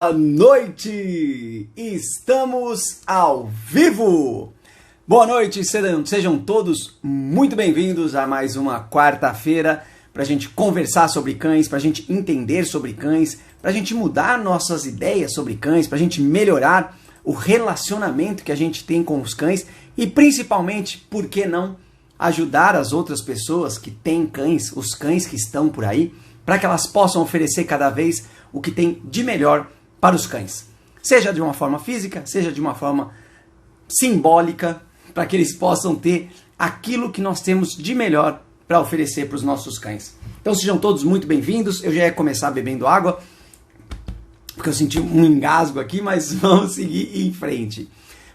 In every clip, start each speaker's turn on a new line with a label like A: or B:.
A: Boa noite! Estamos ao vivo! Boa noite, sejam todos muito bem-vindos a mais uma quarta-feira para a gente conversar sobre cães, para a gente entender sobre cães, para a gente mudar nossas ideias sobre cães, para a gente melhorar o relacionamento que a gente tem com os cães e principalmente, por que não, ajudar as outras pessoas que têm cães, os cães que estão por aí, para que elas possam oferecer cada vez o que tem de melhor para os cães. Seja de uma forma física, seja de uma forma simbólica, para que eles possam ter aquilo que nós temos de melhor para oferecer para os nossos cães. Então sejam todos muito bem-vindos. Eu já ia começar bebendo água, porque eu senti um engasgo aqui, mas vamos seguir em frente.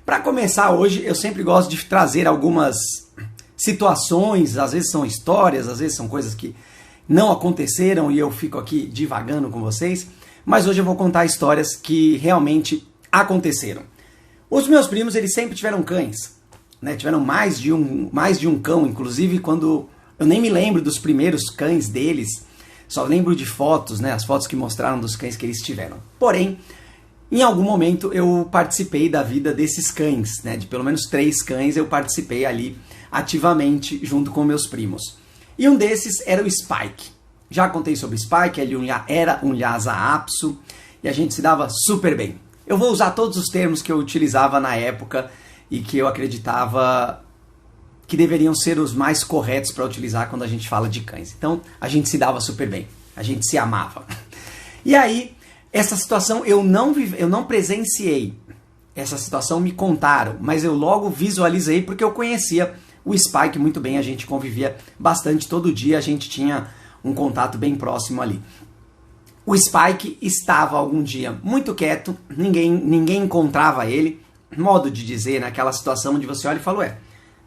A: Para começar hoje, eu sempre gosto de trazer algumas situações, às vezes são histórias, às vezes são coisas que não aconteceram e eu fico aqui divagando com vocês, mas hoje eu vou contar histórias que realmente aconteceram. Os meus primos, eles sempre tiveram cães, né? Tiveram mais de um cão, inclusive quando eu nem me lembro dos primeiros cães deles, só lembro de fotos, né? As fotos que mostraram dos cães que eles tiveram. Porém, em algum momento eu participei da vida desses cães, né? De pelo menos 3 cães eu participei ali ativamente junto com meus primos. E um desses era o Spike. Já contei sobre o Spike, ele era um Lhasa Apso e a gente se dava super bem. Eu vou usar todos os termos que eu utilizava na época e que eu acreditava que deveriam ser os mais corretos para utilizar quando a gente fala de cães. Então, a gente se dava super bem, a gente se amava. E aí, essa situação eu não presenciei. Essa situação me contaram, mas eu logo visualizei porque eu conhecia o Spike muito bem, a gente convivia bastante todo dia, a gente tinha um contato bem próximo ali. O Spike estava algum dia muito quieto, ninguém encontrava ele, modo de dizer, naquela situação onde você olha e fala,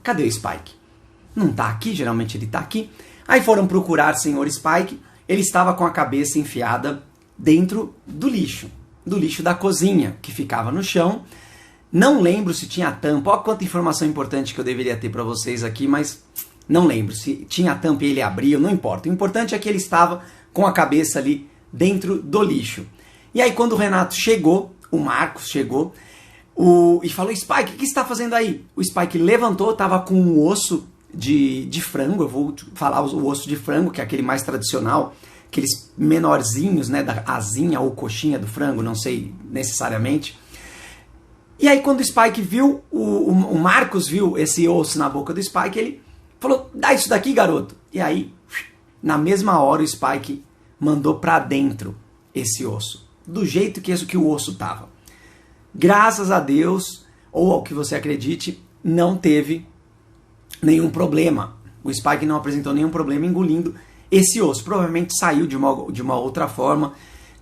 A: cadê o Spike? Não tá aqui, geralmente ele tá aqui. Aí foram procurar o senhor Spike, ele estava com a cabeça enfiada dentro do lixo da cozinha, que ficava no chão. Não lembro se tinha tampa, olha quanta informação importante que eu deveria ter para vocês aqui, mas não lembro se tinha tampa e ele abriu, não importa. O importante é que ele estava com a cabeça ali dentro do lixo. E aí quando o Renato chegou, o Marcos chegou, e falou, Spike, o que você está fazendo aí? O Spike levantou, estava com um osso de frango, eu vou falar o osso de frango, que é aquele mais tradicional, aqueles menorzinhos, né, da asinha ou coxinha do frango, não sei necessariamente. E aí quando o Spike viu, o Marcos viu esse osso na boca do Spike, ele falou, dá isso daqui, garoto. E aí, na mesma hora, o Spike mandou pra dentro esse osso, do jeito que o osso tava. Graças a Deus, ou ao que você acredite, não teve nenhum problema. O Spike não apresentou nenhum problema engolindo esse osso. Provavelmente saiu de uma outra forma,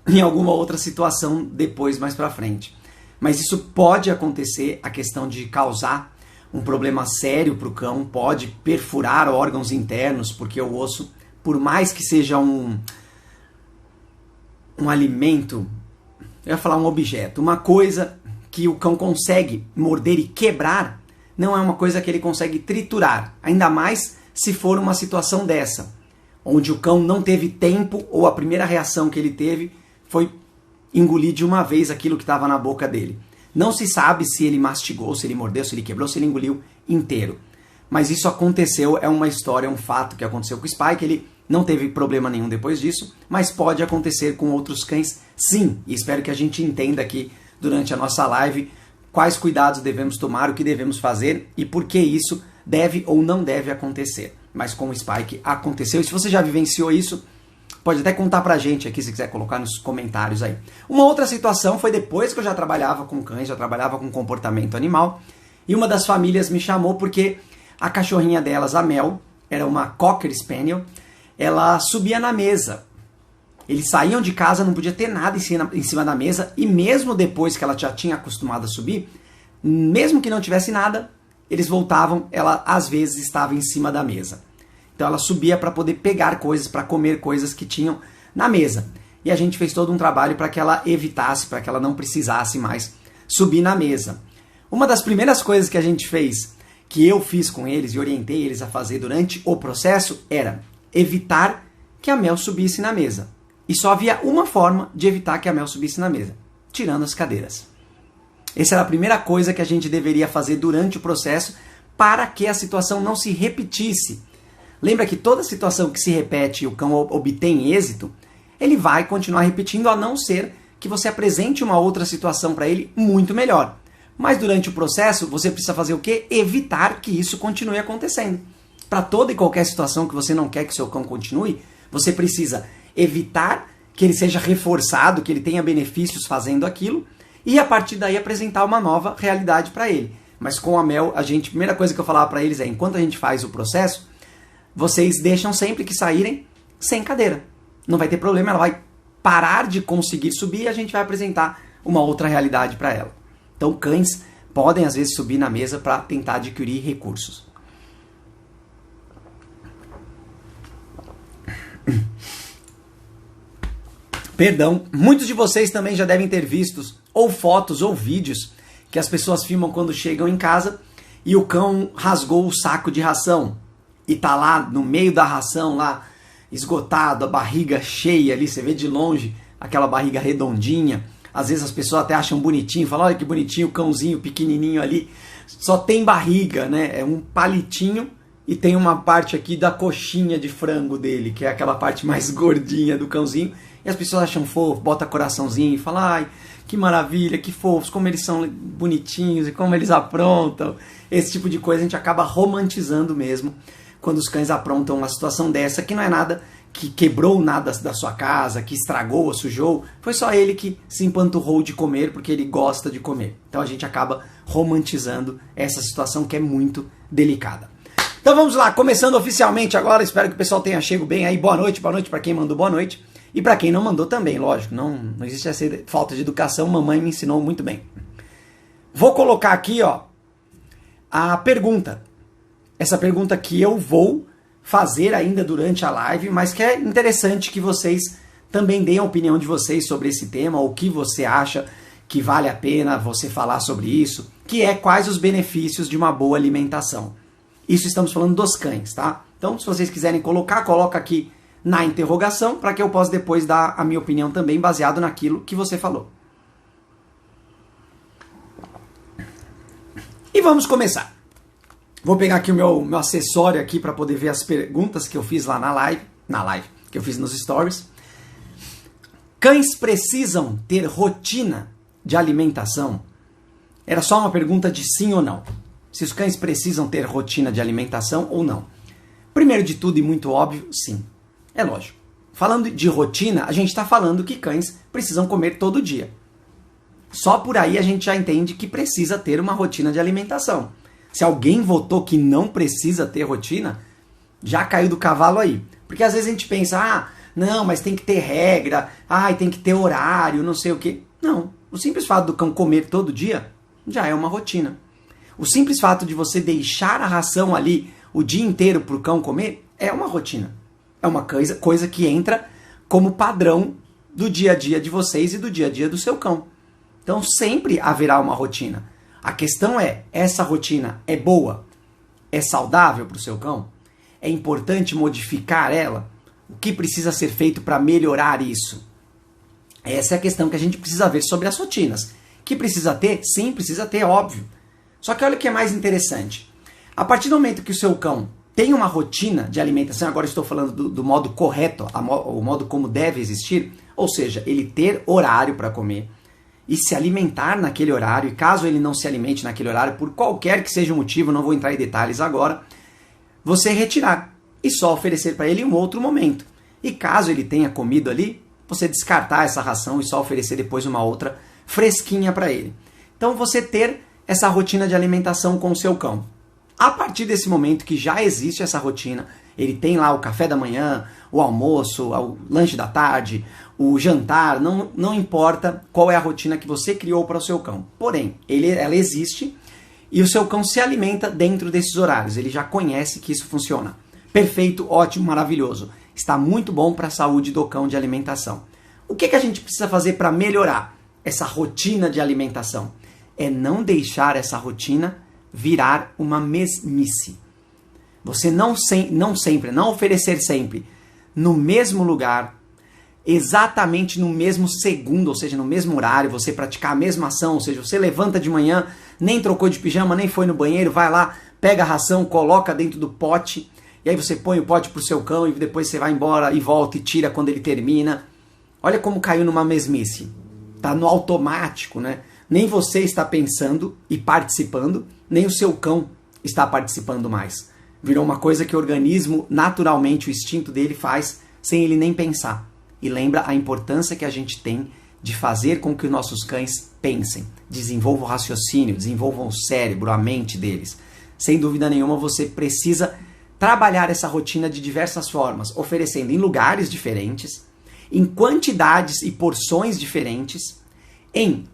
A: em alguma outra situação depois, mais pra frente. Mas isso pode acontecer, a questão de causar um problema sério para o cão, pode perfurar órgãos internos, porque o osso, por mais que seja um alimento, eu ia falar um objeto, uma coisa que o cão consegue morder e quebrar, não é uma coisa que ele consegue triturar, ainda mais se for uma situação dessa, onde o cão não teve tempo ou a primeira reação que ele teve foi engolir de uma vez aquilo que estava na boca dele. Não se sabe se ele mastigou, se ele mordeu, se ele quebrou, se ele engoliu inteiro. Mas isso aconteceu, é uma história, é um fato que aconteceu com o Spike. Ele não teve problema nenhum depois disso, mas pode acontecer com outros cães sim. E espero que a gente entenda aqui durante a nossa live quais cuidados devemos tomar, o que devemos fazer e por que isso deve ou não deve acontecer. Mas com o Spike aconteceu. E se você já vivenciou isso, pode até contar pra gente aqui, se quiser colocar nos comentários aí. Uma outra situação foi depois que eu já trabalhava com cães, já trabalhava com comportamento animal, e uma das famílias me chamou porque a cachorrinha delas, a Mel, era uma Cocker Spaniel, ela subia na mesa. Eles saíam de casa, não podia ter nada em cima da mesa, e mesmo depois que ela já tinha acostumado a subir, mesmo que não tivesse nada, eles voltavam, ela às vezes estava em cima da mesa. Então ela subia para poder pegar coisas, para comer coisas que tinham na mesa. E a gente fez todo um trabalho para que ela evitasse, para que ela não precisasse mais subir na mesa. Uma das primeiras coisas que a gente fez, que eu fiz com eles e orientei eles a fazer durante o processo, era evitar que a Mel subisse na mesa. E só havia uma forma de evitar que a Mel subisse na mesa. tirando as cadeiras. Essa era a primeira coisa que a gente deveria fazer durante o processo para que a situação não se repetisse. Lembra que toda situação que se repete e o cão obtém êxito, ele vai continuar repetindo, a não ser que você apresente uma outra situação para ele muito melhor. Mas durante o processo, você precisa fazer o quê? Evitar que isso continue acontecendo. Para toda e qualquer situação que você não quer que seu cão continue, você precisa evitar que ele seja reforçado, que ele tenha benefícios fazendo aquilo, e a partir daí apresentar uma nova realidade para ele. Mas com a Mel, a primeira coisa que eu falava para eles é, enquanto a gente faz o processo, vocês deixam sempre que saírem sem cadeira. Não vai ter problema, ela vai parar de conseguir subir e a gente vai apresentar uma outra realidade para ela. Então cães podem às vezes subir na mesa para tentar adquirir recursos. Perdão, muitos de vocês também já devem ter visto ou fotos ou vídeos que as pessoas filmam quando chegam em casa e o cão rasgou o saco de ração e tá lá no meio da ração, lá esgotado, a barriga cheia ali, você vê de longe aquela barriga redondinha. Às vezes as pessoas até acham bonitinho, falam, olha que bonitinho o cãozinho pequenininho ali, só tem barriga, né? É um palitinho e tem uma parte aqui da coxinha de frango dele, que é aquela parte mais gordinha do cãozinho. E as pessoas acham fofo, bota coraçãozinho e falam, ai, que maravilha, que fofos, como eles são bonitinhos e como eles aprontam. Esse tipo de coisa a gente acaba romantizando mesmo quando os cães aprontam uma situação dessa, que não é nada que quebrou nada da sua casa, que estragou ou sujou, foi só ele que se empanturrou de comer porque ele gosta de comer. Então a gente acaba romantizando essa situação que é muito delicada. Então vamos lá, começando oficialmente agora, espero que o pessoal tenha chego bem aí. Boa noite para quem mandou boa noite. E para quem não mandou também, lógico, não existe essa falta de educação, mamãe me ensinou muito bem. Vou colocar aqui, ó, a pergunta. Essa pergunta que eu vou fazer ainda durante a live, mas que é interessante que vocês também deem a opinião de vocês sobre esse tema, o que você acha que vale a pena você falar sobre isso, que é quais os benefícios de uma boa alimentação. Isso estamos falando dos cães, tá? Então, se vocês quiserem coloca aqui na interrogação, para que eu possa depois dar a minha opinião também, baseado naquilo que você falou. E vamos começar. Vou pegar aqui o meu acessório aqui para poder ver as perguntas que eu fiz lá na live, que eu fiz nos stories. Cães precisam ter rotina de alimentação? Era só uma pergunta de sim ou não. Se os cães precisam ter rotina de alimentação ou não. Primeiro de tudo e muito óbvio, sim. É lógico. Falando de rotina, a gente está falando que cães precisam comer todo dia. Só por aí a gente já entende que precisa ter uma rotina de alimentação. Se alguém votou que não precisa ter rotina, já caiu do cavalo aí. Porque às vezes a gente pensa, não, mas tem que ter regra, tem que ter horário, não sei o quê. Não, o simples fato do cão comer todo dia já é uma rotina. O simples fato de você deixar a ração ali o dia inteiro para o cão comer é uma rotina. É uma coisa que entra como padrão do dia a dia de vocês e do dia a dia do seu cão. Então sempre haverá uma rotina. A questão é, essa rotina é boa? É saudável para o seu cão? É importante modificar ela? O que precisa ser feito para melhorar isso? Essa é a questão que a gente precisa ver sobre as rotinas. Que precisa ter? Sim, precisa ter, óbvio. Só que olha o que é mais interessante. A partir do momento que o seu cão tem uma rotina de alimentação, agora estou falando do modo correto, o modo como deve existir, ou seja, ele ter horário para comer e se alimentar naquele horário, e caso ele não se alimente naquele horário, por qualquer que seja o motivo, não vou entrar em detalhes agora, você retirar e só oferecer para ele em um outro momento. E caso ele tenha comido ali, você descartar essa ração e só oferecer depois uma outra fresquinha para ele. Então você ter essa rotina de alimentação com o seu cão. A partir desse momento que já existe essa rotina, ele tem lá o café da manhã, o almoço, o lanche da tarde, o jantar, não importa qual é a rotina que você criou para o seu cão. Porém, ela existe e o seu cão se alimenta dentro desses horários. Ele já conhece que isso funciona. Perfeito, ótimo, maravilhoso. Está muito bom para a saúde do cão de alimentação. O que a gente precisa fazer para melhorar essa rotina de alimentação? É não deixar essa rotina virar uma mesmice. Você não oferecer sempre no mesmo lugar, exatamente no mesmo segundo, ou seja, no mesmo horário, você praticar a mesma ação, ou seja, você levanta de manhã, nem trocou de pijama, nem foi no banheiro, vai lá, pega a ração, coloca dentro do pote, e aí você põe o pote pro seu cão e depois você vai embora e volta e tira quando ele termina. Olha como caiu numa mesmice. Tá no automático, né? Nem você está pensando e participando, nem o seu cão está participando mais. Virou uma coisa que o organismo, naturalmente, o instinto dele faz sem ele nem pensar. E lembra a importância que a gente tem de fazer com que os nossos cães pensem, desenvolvam o raciocínio, desenvolvam o cérebro, a mente deles. Sem dúvida nenhuma, você precisa trabalhar essa rotina de diversas formas, oferecendo em lugares diferentes, em quantidades e porções diferentes, em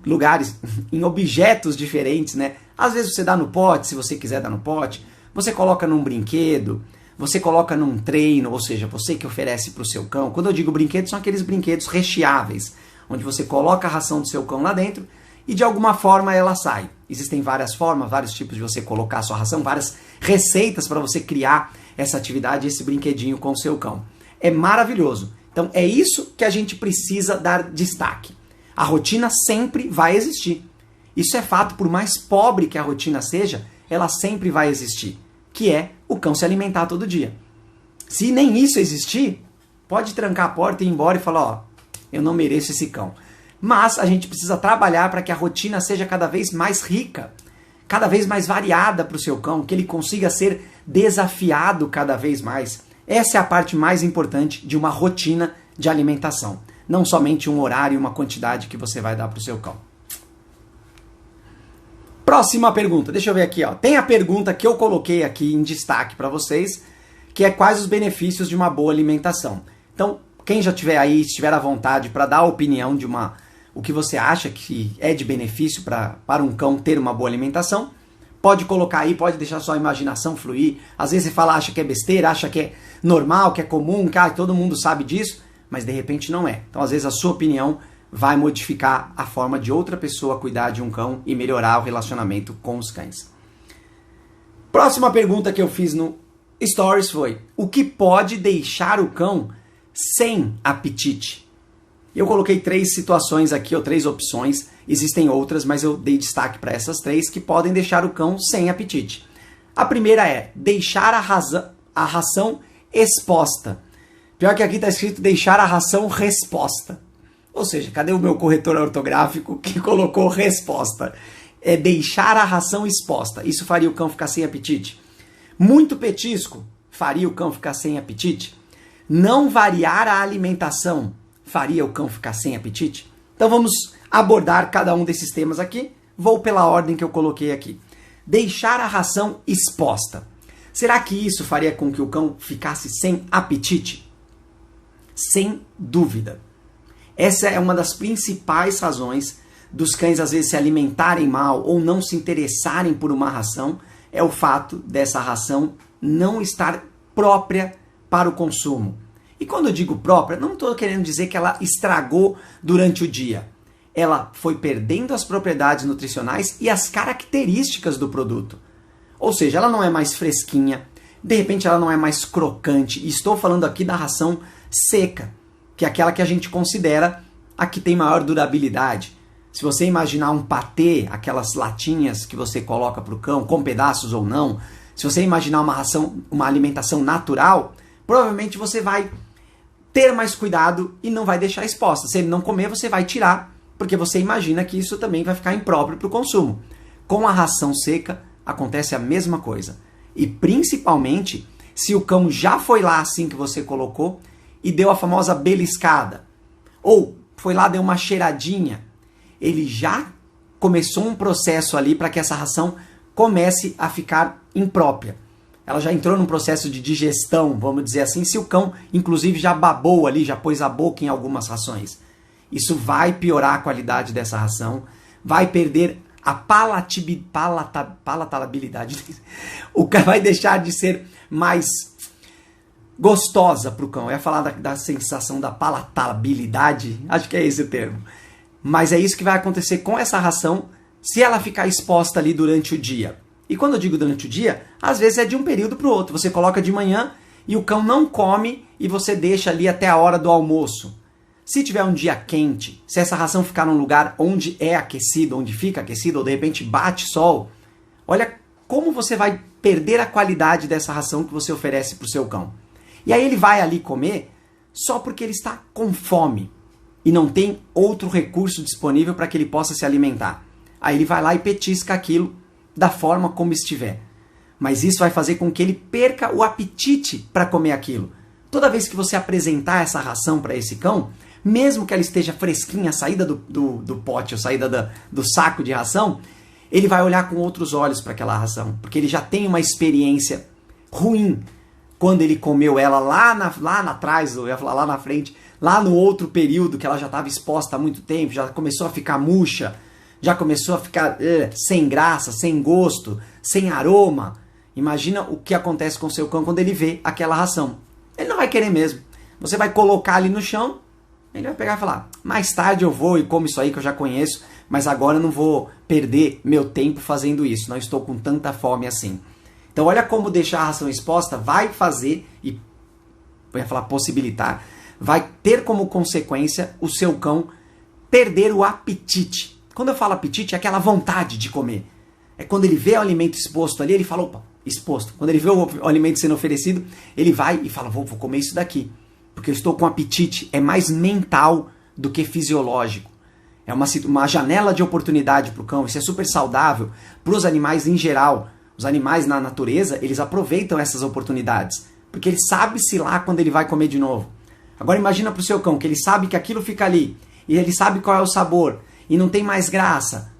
A: lugares, em objetos diferentes, né? Às vezes você dá no pote, se você quiser dar no pote, você coloca num brinquedo, você coloca num treino, ou seja, você que oferece para o seu cão. Quando eu digo brinquedos, são aqueles brinquedos recheáveis, onde você coloca a ração do seu cão lá dentro e de alguma forma ela sai. Existem várias formas, vários tipos de você colocar a sua ração, várias receitas para você criar essa atividade, esse brinquedinho com o seu cão. É maravilhoso. Então é isso que a gente precisa dar destaque. A rotina sempre vai existir. Isso é fato, por mais pobre que a rotina seja, ela sempre vai existir, que é o cão se alimentar todo dia. Se nem isso existir, pode trancar a porta e ir embora e falar, ó, eu não mereço esse cão. Mas a gente precisa trabalhar para que a rotina seja cada vez mais rica, cada vez mais variada para o seu cão, que ele consiga ser desafiado cada vez mais. Essa é a parte mais importante de uma rotina de alimentação. Não somente um horário e uma quantidade que você vai dar para o seu cão. Próxima pergunta, deixa eu ver aqui, ó. Tem a pergunta que eu coloquei aqui em destaque para vocês, que é quais os benefícios de uma boa alimentação. Então, quem já tiver aí, estiver à vontade para dar a opinião de o que você acha que é de benefício para um cão ter uma boa alimentação, pode colocar aí, pode deixar sua imaginação fluir. Às vezes você fala, acha que é besteira, acha que é normal, que é comum, que todo mundo sabe disso, mas de repente não é. Então, às vezes a sua opinião vai modificar a forma de outra pessoa cuidar de um cão e melhorar o relacionamento com os cães. Próxima pergunta que eu fiz no Stories foi: o que pode deixar o cão sem apetite? Eu coloquei 3 situações aqui, ou 3 opções. Existem outras, mas eu dei destaque para essas 3 que podem deixar o cão sem apetite. A primeira é deixar a ração exposta. Pior que aqui está escrito deixar a ração resposta. Ou seja, cadê o meu corretor ortográfico que colocou resposta? É deixar a ração exposta. Isso faria o cão ficar sem apetite. Muito petisco faria o cão ficar sem apetite. Não variar a alimentação faria o cão ficar sem apetite. Então vamos abordar cada um desses temas aqui. Vou pela ordem que eu coloquei aqui. Deixar a ração exposta. Será que isso faria com que o cão ficasse sem apetite? Sem dúvida. Essa é uma das principais razões dos cães às vezes se alimentarem mal ou não se interessarem por uma ração, é o fato dessa ração não estar própria para o consumo. E quando eu digo própria, não estou querendo dizer que ela estragou durante o dia. Ela foi perdendo as propriedades nutricionais e as características do produto. Ou seja, ela não é mais fresquinha, de repente ela não é mais crocante. E estou falando aqui da ração seca, que é aquela que a gente considera a que tem maior durabilidade. Se você imaginar um patê, aquelas latinhas que você coloca para o cão, com pedaços ou não, se você imaginar uma ração, uma alimentação natural, provavelmente você vai ter mais cuidado e não vai deixar exposta. Se ele não comer, você vai tirar, porque você imagina que isso também vai ficar impróprio para o consumo. Com a ração seca, acontece a mesma coisa. E principalmente, se o cão já foi lá assim que você colocou e deu a famosa beliscada, ou foi lá, deu uma cheiradinha, ele já começou um processo ali para que essa ração comece a ficar imprópria. Ela já entrou num processo de digestão, vamos dizer assim, se o cão, inclusive, já babou ali, já pôs a boca em algumas rações. Isso vai piorar a qualidade dessa ração, vai perder a palatabilidade. O cão vai deixar de ser mais gostosa para o cão. Eu ia falar da sensação da palatabilidade, acho que é esse o termo. Mas é isso que vai acontecer com essa ração se ela ficar exposta ali durante o dia. E quando eu digo durante o dia, às vezes é de um período para o outro. Você coloca de manhã e o cão não come e você deixa ali até a hora do almoço. Se tiver um dia quente, se essa ração ficar num lugar onde é aquecido, onde fica aquecido, ou de repente bate sol, olha como você vai perder a qualidade dessa ração que você oferece para o seu cão. E aí ele vai ali comer só porque ele está com fome e não tem outro recurso disponível para que ele possa se alimentar. Aí ele vai lá e petisca aquilo da forma como estiver. Mas isso vai fazer com que ele perca o apetite para comer aquilo. Toda vez que você apresentar essa ração para esse cão, mesmo que ela esteja fresquinha, saída do pote ou saída do saco de ração, ele vai olhar com outros olhos para aquela ração, porque ele já tem uma experiência ruim quando ele comeu ela lá atrás, eu ia falar lá na frente, lá no outro período que ela já estava exposta há muito tempo, já começou a ficar murcha, já começou a ficar sem graça, sem gosto, sem aroma. Imagina o que acontece com o seu cão quando ele vê aquela ração. Ele não vai querer mesmo. Você vai colocar ali no chão, ele vai pegar e falar, mais tarde eu vou e como isso aí que eu já conheço, mas agora eu não vou perder meu tempo fazendo isso, não estou com tanta fome assim. Então olha como deixar a ração exposta vai fazer, e eu ia falar possibilitar, vai ter como consequência o seu cão perder o apetite. Quando eu falo apetite, é aquela vontade de comer. É quando ele vê o alimento exposto ali, ele fala, opa, exposto. Quando ele vê o alimento sendo oferecido, ele vai e fala, vou comer isso daqui, porque eu estou com apetite. É mais mental do que fisiológico. É uma janela de oportunidade para o cão. Isso é super saudável para os animais em geral. Os animais na natureza, eles aproveitam essas oportunidades, porque ele sabe-se lá quando ele vai comer de novo. Agora imagina para o seu cão, que ele sabe que aquilo fica ali, e ele sabe qual é o sabor, e não tem mais graça.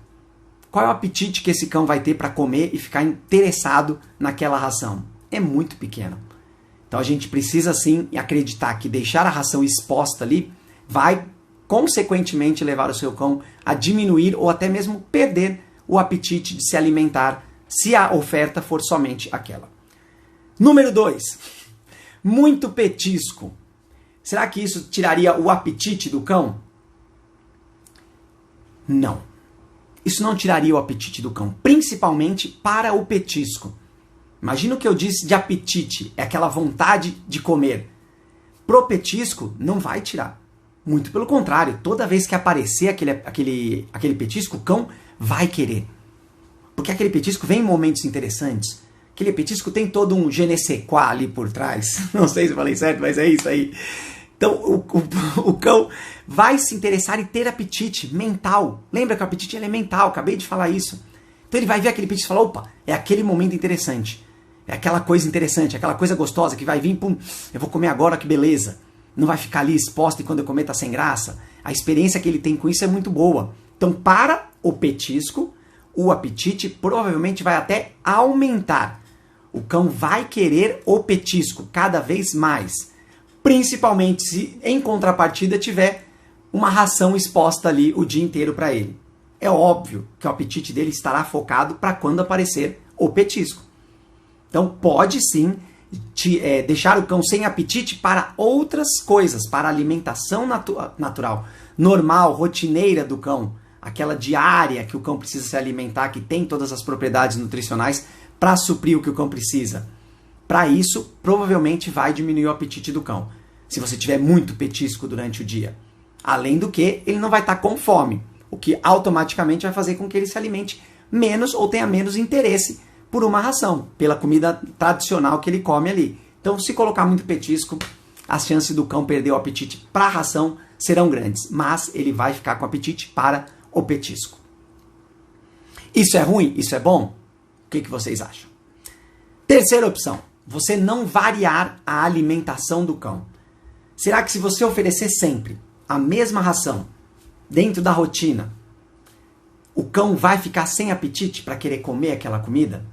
A: Qual é o apetite que esse cão vai ter para comer e ficar interessado naquela ração? É muito pequeno. Então a gente precisa sim acreditar que deixar a ração exposta ali vai consequentemente levar o seu cão a diminuir ou até mesmo perder o apetite de se alimentar se a oferta for somente aquela. Número 2. Muito petisco. Será que isso tiraria o apetite do cão? Não. Isso não tiraria o apetite do cão, principalmente para o petisco. Imagina o que eu disse de apetite, é aquela vontade de comer. Pro petisco, não vai tirar. Muito pelo contrário, toda vez que aparecer aquele petisco, o cão vai querer. Porque aquele petisco vem em momentos interessantes. Aquele petisco tem todo um je ne sais quoi ali por trás. Não sei se eu falei certo, mas é isso aí. Então o cão vai se interessar e ter apetite mental. Lembra que o apetite ele é mental, acabei de falar isso. Então ele vai ver aquele petisco e falar, opa, é aquele momento interessante. É aquela coisa interessante, aquela coisa gostosa que vai vir, pum, eu vou comer agora, que beleza. Não vai ficar ali exposta e quando eu comer tá sem graça. A experiência que ele tem com isso é muito boa. Então para o petisco, o apetite provavelmente vai até aumentar. O cão vai querer o petisco cada vez mais. Principalmente se em contrapartida tiver uma ração exposta ali o dia inteiro para ele. É óbvio que o apetite dele estará focado para quando aparecer o petisco. Então pode sim deixar o cão sem apetite para outras coisas, para a alimentação natural, normal, rotineira do cão, aquela diária que o cão precisa se alimentar, que tem todas as propriedades nutricionais para suprir o que o cão precisa. Para isso, provavelmente vai diminuir o apetite do cão, se você tiver muito petisco durante o dia. Além do que, ele não vai estar com fome, o que automaticamente vai fazer com que ele se alimente menos ou tenha menos interesse por uma ração, pela comida tradicional que ele come ali. Então, se colocar muito petisco, as chances do cão perder o apetite para a ração serão grandes, mas ele vai ficar com apetite para o petisco. Isso é ruim? Isso é bom? O que vocês acham? Terceira opção, você não variar a alimentação do cão. Será que se você oferecer sempre a mesma ração dentro da rotina, o cão vai ficar sem apetite para querer comer aquela comida?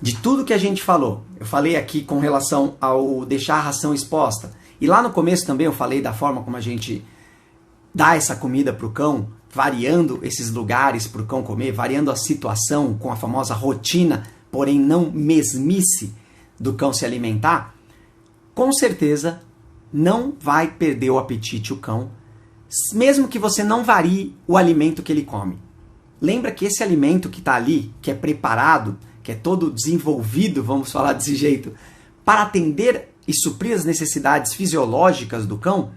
A: De tudo que a gente falou, eu falei aqui com relação ao deixar a ração exposta, e lá no começo também eu falei da forma como a gente dá essa comida para o cão, variando esses lugares para o cão comer, variando a situação com a famosa rotina, porém não mesmice do cão se alimentar, com certeza não vai perder o apetite o cão, mesmo que você não varie o alimento que ele come. Lembra que esse alimento que está ali, que é preparado, que é todo desenvolvido, vamos falar desse jeito, para atender e suprir as necessidades fisiológicas do cão,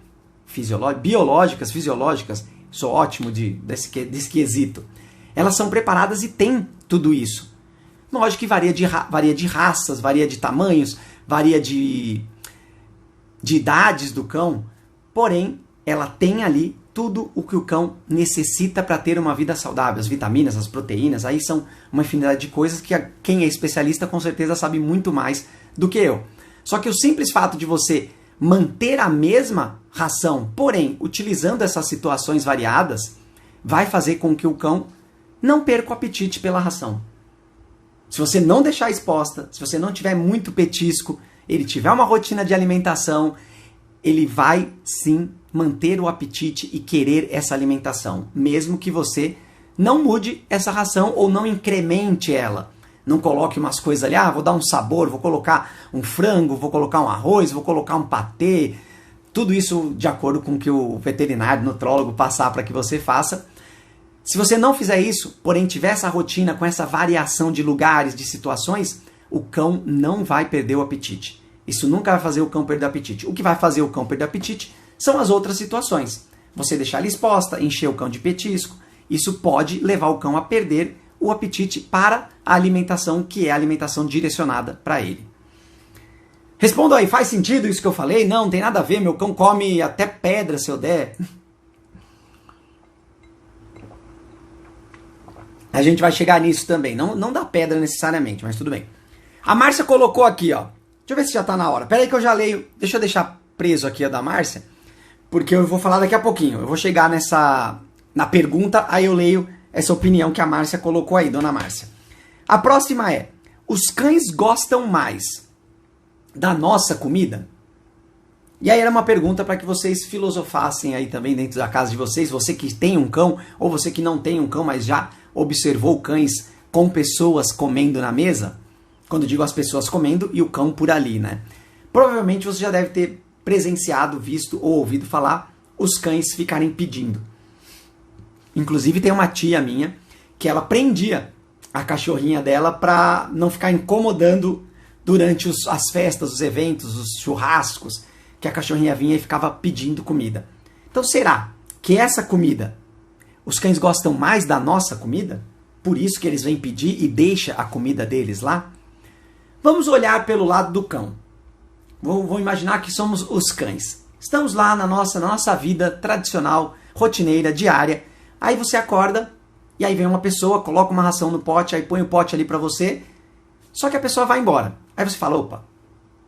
A: biológicas, fisiológicas, sou ótimo desse quesito, elas são preparadas e têm tudo isso. Lógico que varia de raças, varia de tamanhos, varia de idades do cão, porém, ela tem ali tudo o que o cão necessita para ter uma vida saudável. As vitaminas, as proteínas, aí são uma infinidade de coisas que quem é especialista com certeza sabe muito mais do que eu. Só que o simples fato de você manter a mesma ração, porém, utilizando essas situações variadas, vai fazer com que o cão não perca o apetite pela ração. Se você não deixar exposta, se você não tiver muito petisco, ele tiver uma rotina de alimentação, ele vai sim manter o apetite e querer essa alimentação, mesmo que você não mude essa ração ou não incremente ela. Não coloque umas coisas ali, vou dar um sabor, vou colocar um frango, vou colocar um arroz, vou colocar um patê. Tudo isso de acordo com o que o veterinário, nutrólogo passar para que você faça. Se você não fizer isso, porém tiver essa rotina com essa variação de lugares, de situações, o cão não vai perder o apetite. Isso nunca vai fazer o cão perder o apetite. O que vai fazer o cão perder o apetite são as outras situações. Você deixar ele exposta, encher o cão de petisco, isso pode levar o cão a perder o apetite para a alimentação, que é a alimentação direcionada para ele. Responda aí, faz sentido isso que eu falei? Não tem nada a ver, meu cão come até pedra se eu der. A gente vai chegar nisso também, não dá pedra necessariamente, mas tudo bem. A Márcia colocou aqui, ó. Deixa eu ver se já tá na hora. Pera aí que eu já leio. Deixa eu deixar preso aqui a da Márcia, porque eu vou falar daqui a pouquinho. Eu vou chegar na pergunta, aí eu leio essa opinião que a Márcia colocou aí, dona Márcia. A próxima é: os cães gostam mais da nossa comida? E aí era uma pergunta para que vocês filosofassem aí também dentro da casa de vocês, você que tem um cão, ou você que não tem um cão, mas já observou cães com pessoas comendo na mesa. Quando digo as pessoas comendo e o cão por ali, né? Provavelmente você já deve ter presenciado, visto ou ouvido falar os cães ficarem pedindo. Inclusive tem uma tia minha que ela prendia a cachorrinha dela para não ficar incomodando durante as festas, os eventos, os churrascos, que a cachorrinha vinha e ficava pedindo comida. Então será que essa comida, os cães gostam mais da nossa comida? Por isso que eles vêm pedir e deixa a comida deles lá? Vamos olhar pelo lado do cão. Vou imaginar que somos os cães. Estamos lá na nossa vida tradicional, rotineira, diária. Aí você acorda e aí vem uma pessoa, coloca uma ração no pote, aí põe o pote ali pra você. Só que a pessoa vai embora. Aí você fala, opa,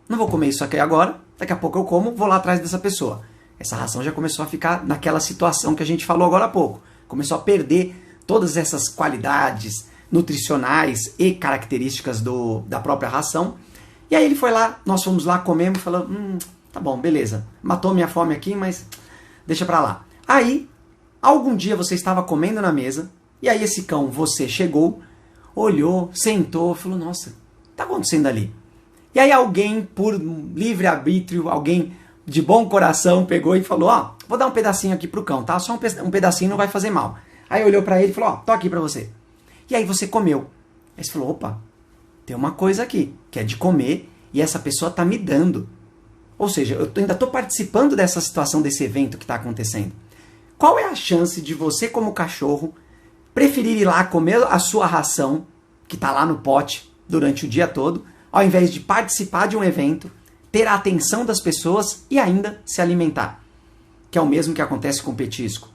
A: não vou comer isso aqui agora, daqui a pouco eu como, vou lá atrás dessa pessoa. Essa ração já começou a ficar naquela situação que a gente falou agora há pouco. Começou a perder todas essas qualidades nutricionais e características da própria ração. E aí ele foi lá, nós fomos lá, comemos e falamos, tá bom, beleza, matou minha fome aqui, mas deixa pra lá. Aí, algum dia você estava comendo na mesa, e aí esse cão, você chegou, olhou, sentou, falou, nossa, o que tá acontecendo ali? E aí alguém, por livre-arbítrio, alguém de bom coração, pegou e falou, vou dar um pedacinho aqui pro cão, tá? Só um pedacinho, não vai fazer mal. Aí olhou pra ele e falou, tô aqui pra você. E aí você comeu. Aí você falou, opa, tem uma coisa aqui, que é de comer, e essa pessoa tá me dando. Ou seja, eu ainda tô participando dessa situação, desse evento que tá acontecendo. Qual é a chance de você, como cachorro, preferir ir lá comer a sua ração, que tá lá no pote, durante o dia todo, ao invés de participar de um evento, ter a atenção das pessoas e ainda se alimentar? Que é o mesmo que acontece com o petisco.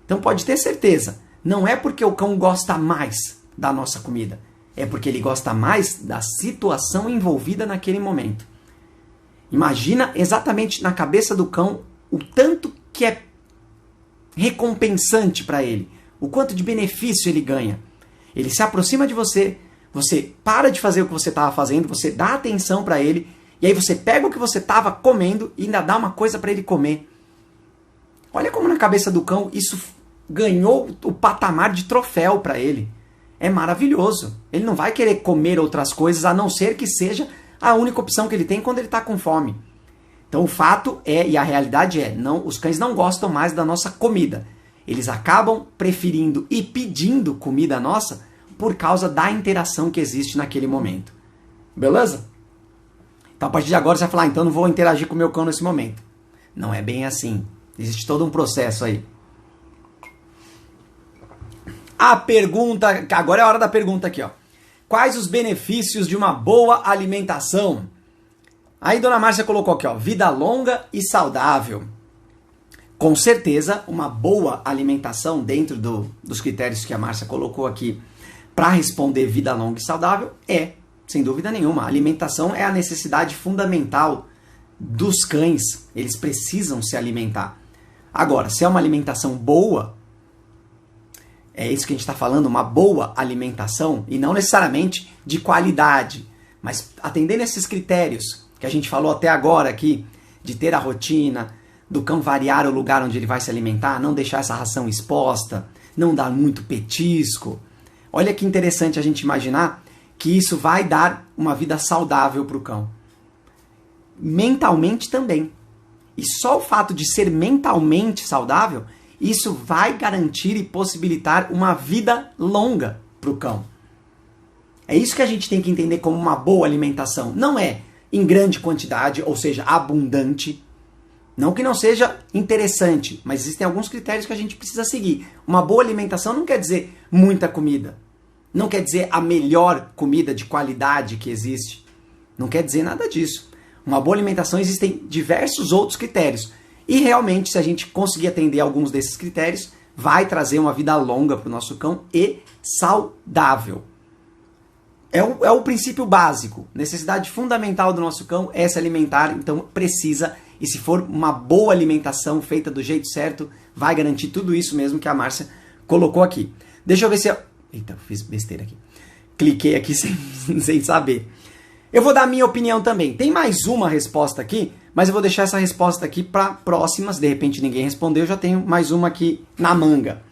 A: Então pode ter certeza, não é porque o cão gosta mais da nossa comida, é porque ele gosta mais da situação envolvida naquele momento. Imagina exatamente na cabeça do cão o tanto que é recompensante para ele, o quanto de benefício ele ganha. Ele se aproxima de você, você para de fazer o que você estava fazendo, você dá atenção para ele, e aí você pega o que você estava comendo e ainda dá uma coisa para ele comer. Olha como na cabeça do cão isso ganhou o patamar de troféu para ele. É maravilhoso. Ele não vai querer comer outras coisas, a não ser que seja a única opção que ele tem quando ele está com fome. Então o fato é, e a realidade é, os cães não gostam mais da nossa comida. Eles acabam preferindo e pedindo comida nossa por causa da interação que existe naquele momento. Beleza? Então a partir de agora você vai falar, então eu não vou interagir com o meu cão nesse momento. Não é bem assim. Existe todo um processo aí. A pergunta, agora é a hora da pergunta aqui, ó. Quais os benefícios de uma boa alimentação? Aí Dona Márcia colocou aqui, ó, vida longa e saudável. Com certeza, uma boa alimentação dentro dos critérios que a Márcia colocou aqui para responder vida longa e saudável sem dúvida nenhuma, a alimentação é a necessidade fundamental dos cães. Eles precisam se alimentar. Agora, se é uma alimentação boa, é isso que a gente está falando, uma boa alimentação, e não necessariamente de qualidade, mas atendendo esses critérios que a gente falou até agora aqui, de ter a rotina, do cão variar o lugar onde ele vai se alimentar, não deixar essa ração exposta, não dar muito petisco. Olha que interessante a gente imaginar que isso vai dar uma vida saudável para o cão. Mentalmente também. E só o fato de ser mentalmente saudável, isso vai garantir e possibilitar uma vida longa para o cão. É isso que a gente tem que entender como uma boa alimentação. Não é em grande quantidade, ou seja, abundante. Não que não seja interessante, mas existem alguns critérios que a gente precisa seguir. Uma boa alimentação não quer dizer muita comida. Não quer dizer a melhor comida de qualidade que existe. Não quer dizer nada disso. Uma boa alimentação existem diversos outros critérios. E realmente, se a gente conseguir atender alguns desses critérios, vai trazer uma vida longa para o nosso cão e saudável. É o princípio básico. Necessidade fundamental do nosso cão é se alimentar, então precisa. E se for uma boa alimentação feita do jeito certo, vai garantir tudo isso mesmo que a Márcia colocou aqui. Deixa eu ver se eu... Eita, fiz besteira aqui. Cliquei aqui sem saber. Eu vou dar a minha opinião também. Tem mais uma resposta aqui, mas eu vou deixar essa resposta aqui para próximas. De repente ninguém respondeu, eu já tenho mais uma aqui na manga.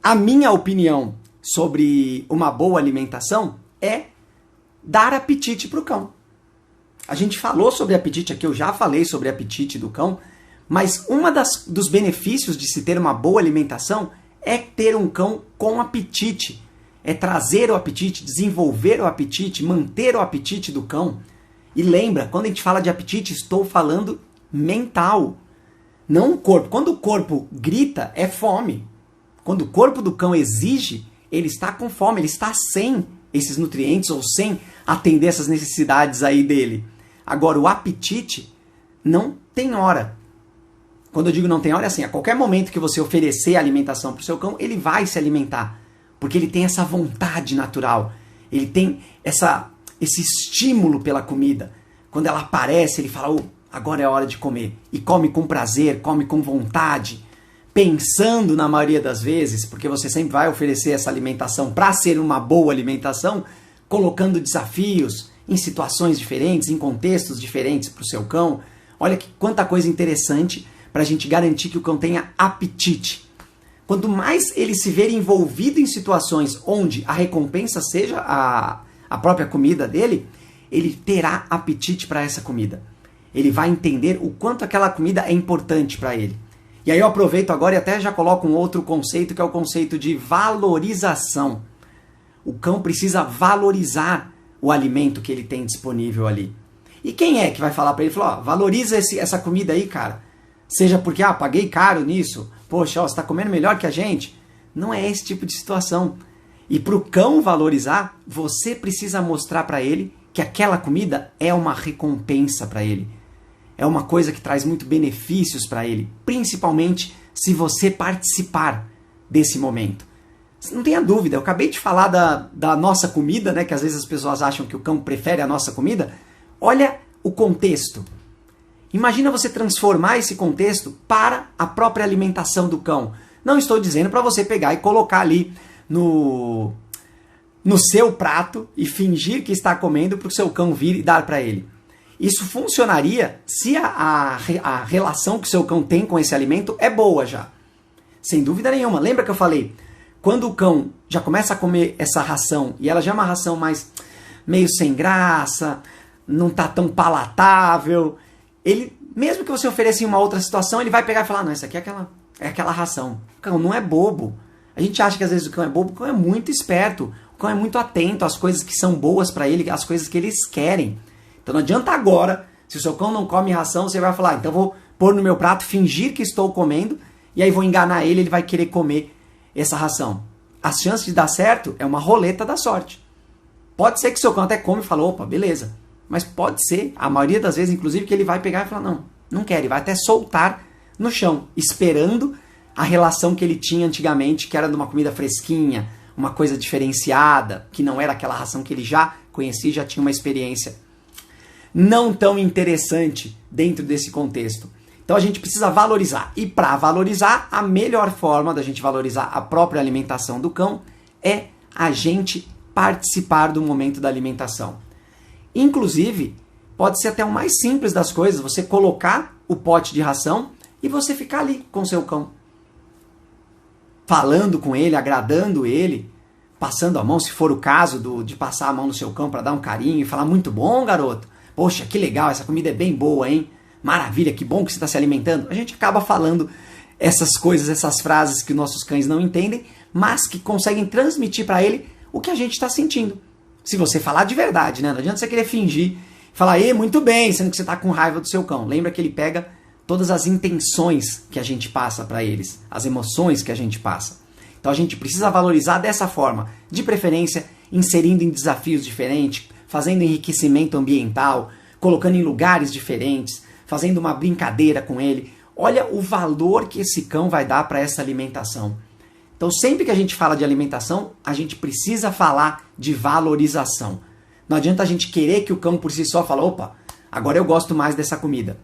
A: A minha opinião sobre uma boa alimentação é dar apetite para o cão. A gente falou sobre apetite aqui, eu já falei sobre apetite do cão, mas dos benefícios de se ter uma boa alimentação é ter um cão com apetite. É trazer o apetite, desenvolver o apetite, manter o apetite do cão. E lembra, quando a gente fala de apetite, estou falando mental, não o corpo. Quando o corpo grita, é fome. Quando o corpo do cão exige, ele está com fome, ele está sem esses nutrientes ou sem atender essas necessidades aí dele. Agora, o apetite não tem hora. Quando eu digo não tem hora, é assim, a qualquer momento que você oferecer alimentação para o seu cão, ele vai se alimentar. Porque ele tem essa vontade natural. Ele tem esse estímulo pela comida. Quando ela aparece, ele fala, agora é a hora de comer. E come com prazer, come com vontade. Pensando na maioria das vezes, porque você sempre vai oferecer essa alimentação para ser uma boa alimentação, colocando desafios em situações diferentes, em contextos diferentes para o seu cão. Olha quanta coisa interessante para a gente garantir que o cão tenha apetite. Quanto mais ele se ver envolvido em situações onde a recompensa seja a própria comida dele, ele terá apetite para essa comida. Ele vai entender o quanto aquela comida é importante para ele. E aí eu aproveito agora e até já coloco um outro conceito, que é o conceito de valorização. O cão precisa valorizar o alimento que ele tem disponível ali. E quem é que vai falar para ele? Falar, valoriza essa comida aí, cara. Seja porque, paguei caro nisso. Poxa, você está comendo melhor que a gente. Não é esse tipo de situação. E para o cão valorizar, você precisa mostrar para ele que aquela comida é uma recompensa para ele. É uma coisa que traz muito benefícios para ele. Principalmente se você participar desse momento. Não tenha dúvida, eu acabei de falar da nossa comida, né? Que às vezes as pessoas acham que o cão prefere a nossa comida. Olha o contexto. Imagina você transformar esse contexto para a própria alimentação do cão. Não estou dizendo para você pegar e colocar ali no seu prato e fingir que está comendo para o seu cão vir e dar para ele. Isso funcionaria se a relação que o seu cão tem com esse alimento é boa já. Sem dúvida nenhuma. Lembra que eu falei? Quando o cão já começa a comer essa ração e ela já é uma ração mais meio sem graça, não está tão palatável, ele, mesmo que você ofereça em uma outra situação, ele vai pegar e falar, não, essa aqui é aquela ração. O cão não é bobo. A gente acha que às vezes o cão é bobo, o cão é muito esperto. O cão é muito atento às coisas que são boas para ele, às coisas que eles querem. Então não adianta agora, se o seu cão não come ração, você vai falar, então eu vou pôr no meu prato, fingir que estou comendo, e aí vou enganar ele, ele vai querer comer essa ração. As chances de dar certo é uma roleta da sorte. Pode ser que seu cão até come e fala, opa, beleza. Mas pode ser, a maioria das vezes, inclusive, que ele vai pegar e falar, não quer, ele vai até soltar no chão, esperando a relação que ele tinha antigamente, que era de uma comida fresquinha, uma coisa diferenciada, que não era aquela ração que ele já conhecia, já tinha uma experiência não tão interessante dentro desse contexto. Então a gente precisa valorizar. E para valorizar, a melhor forma da gente valorizar a própria alimentação do cão é a gente participar do momento da alimentação. Inclusive, pode ser até o mais simples das coisas, você colocar o pote de ração e você ficar ali com o seu cão. Falando com ele, agradando ele, passando a mão, se for o caso de passar a mão no seu cão para dar um carinho e falar, muito bom, garoto. Poxa, que legal, essa comida é bem boa, hein? Maravilha, que bom que você está se alimentando. A gente acaba falando essas coisas, essas frases que nossos cães não entendem, mas que conseguem transmitir para ele o que a gente está sentindo. Se você falar de verdade, né? Não adianta você querer fingir, falar, muito bem, sendo que você está com raiva do seu cão. Lembra que ele pega todas as intenções que a gente passa para eles, as emoções que a gente passa. Então a gente precisa valorizar dessa forma, de preferência inserindo em desafios diferentes, fazendo enriquecimento ambiental, colocando em lugares diferentes, fazendo uma brincadeira com ele. Olha o valor que esse cão vai dar para essa alimentação. Então sempre que a gente fala de alimentação, a gente precisa falar de valorização. Não adianta a gente querer que o cão por si só fale, opa, agora eu gosto mais dessa comida.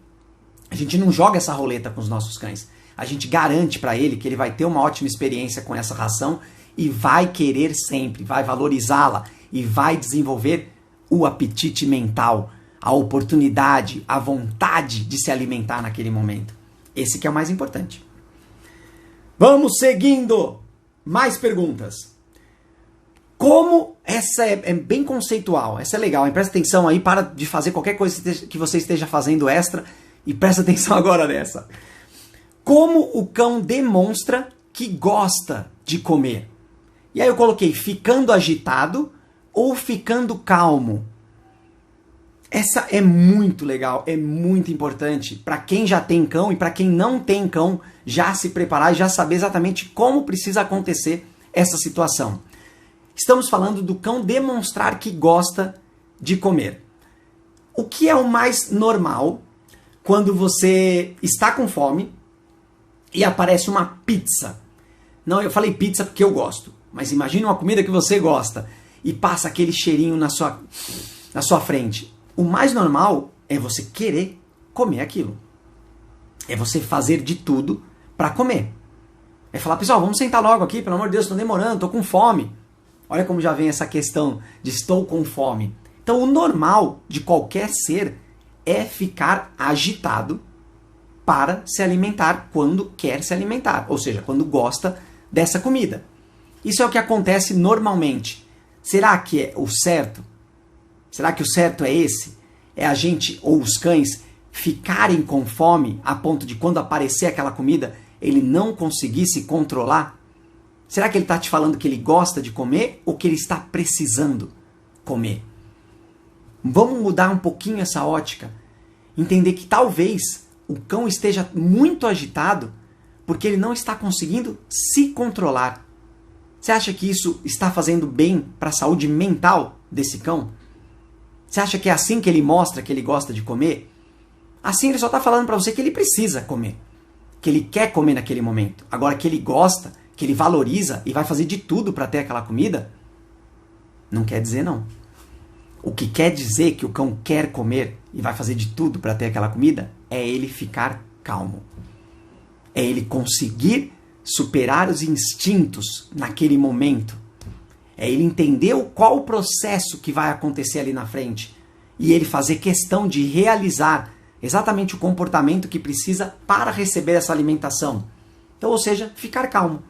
A: A gente não joga essa roleta com os nossos cães. A gente garante para ele que ele vai ter uma ótima experiência com essa ração e vai querer sempre, vai valorizá-la e vai desenvolver o apetite mental, a oportunidade, a vontade de se alimentar naquele momento. Esse que é o mais importante. Vamos seguindo! Mais perguntas. Como essa é bem conceitual, essa é legal, hein? Presta atenção aí, para de fazer qualquer coisa que você esteja fazendo extra e presta atenção agora nessa. Como o cão demonstra que gosta de comer? E aí eu coloquei ficando agitado ou ficando calmo. Essa é muito legal, é muito importante para quem já tem cão e para quem não tem cão já se preparar e já saber exatamente como precisa acontecer essa situação. Estamos falando do cão demonstrar que gosta de comer. O que é o mais normal quando você está com fome e aparece uma pizza? Não, eu falei pizza porque eu gosto, mas imagine uma comida que você gosta e passa aquele cheirinho na sua frente. O mais normal é você querer comer aquilo. É você fazer de tudo para comer. É falar, pessoal, vamos sentar logo aqui, pelo amor de Deus, estou demorando, estou com fome. Olha como já vem essa questão de estou com fome. Então o normal de qualquer ser é ficar agitado para se alimentar quando quer se alimentar. Ou seja, quando gosta dessa comida. Isso é o que acontece normalmente. Será que é o certo? Será que o certo é esse? É a gente, ou os cães, ficarem com fome a ponto de quando aparecer aquela comida, ele não conseguir se controlar? Será que ele está te falando que ele gosta de comer ou que ele está precisando comer? Vamos mudar um pouquinho essa ótica. Entender que talvez o cão esteja muito agitado porque ele não está conseguindo se controlar. Você acha que isso está fazendo bem para a saúde mental desse cão? Você acha que é assim que ele mostra que ele gosta de comer? Assim ele só está falando para você que ele precisa comer. Que ele quer comer naquele momento. Agora que ele gosta, que ele valoriza e vai fazer de tudo para ter aquela comida, não quer dizer não. O que quer dizer que o cão quer comer e vai fazer de tudo para ter aquela comida é ele ficar calmo. É ele conseguir superar os instintos naquele momento. É ele entender qual o processo que vai acontecer ali na frente. E ele fazer questão de realizar exatamente o comportamento que precisa para receber essa alimentação. Então, ou seja, ficar calmo.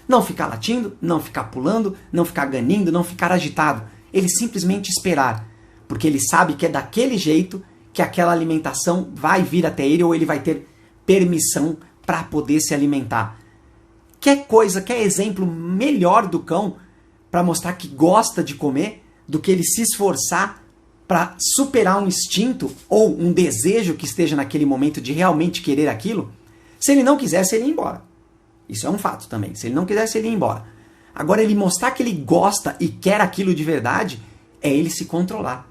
A: Não ficar latindo, não ficar pulando, não ficar ganindo, não ficar agitado. Ele simplesmente esperar. Porque ele sabe que é daquele jeito que aquela alimentação vai vir até ele ou ele vai ter permissão para poder se alimentar. Quer exemplo melhor do cão para mostrar que gosta de comer do que ele se esforçar para superar um instinto ou um desejo que esteja naquele momento de realmente querer aquilo. Se ele não quisesse, ele ia embora. Isso é um fato também. Se ele não quisesse, ele ia embora. Agora, ele mostrar que ele gosta e quer aquilo de verdade, é ele se controlar.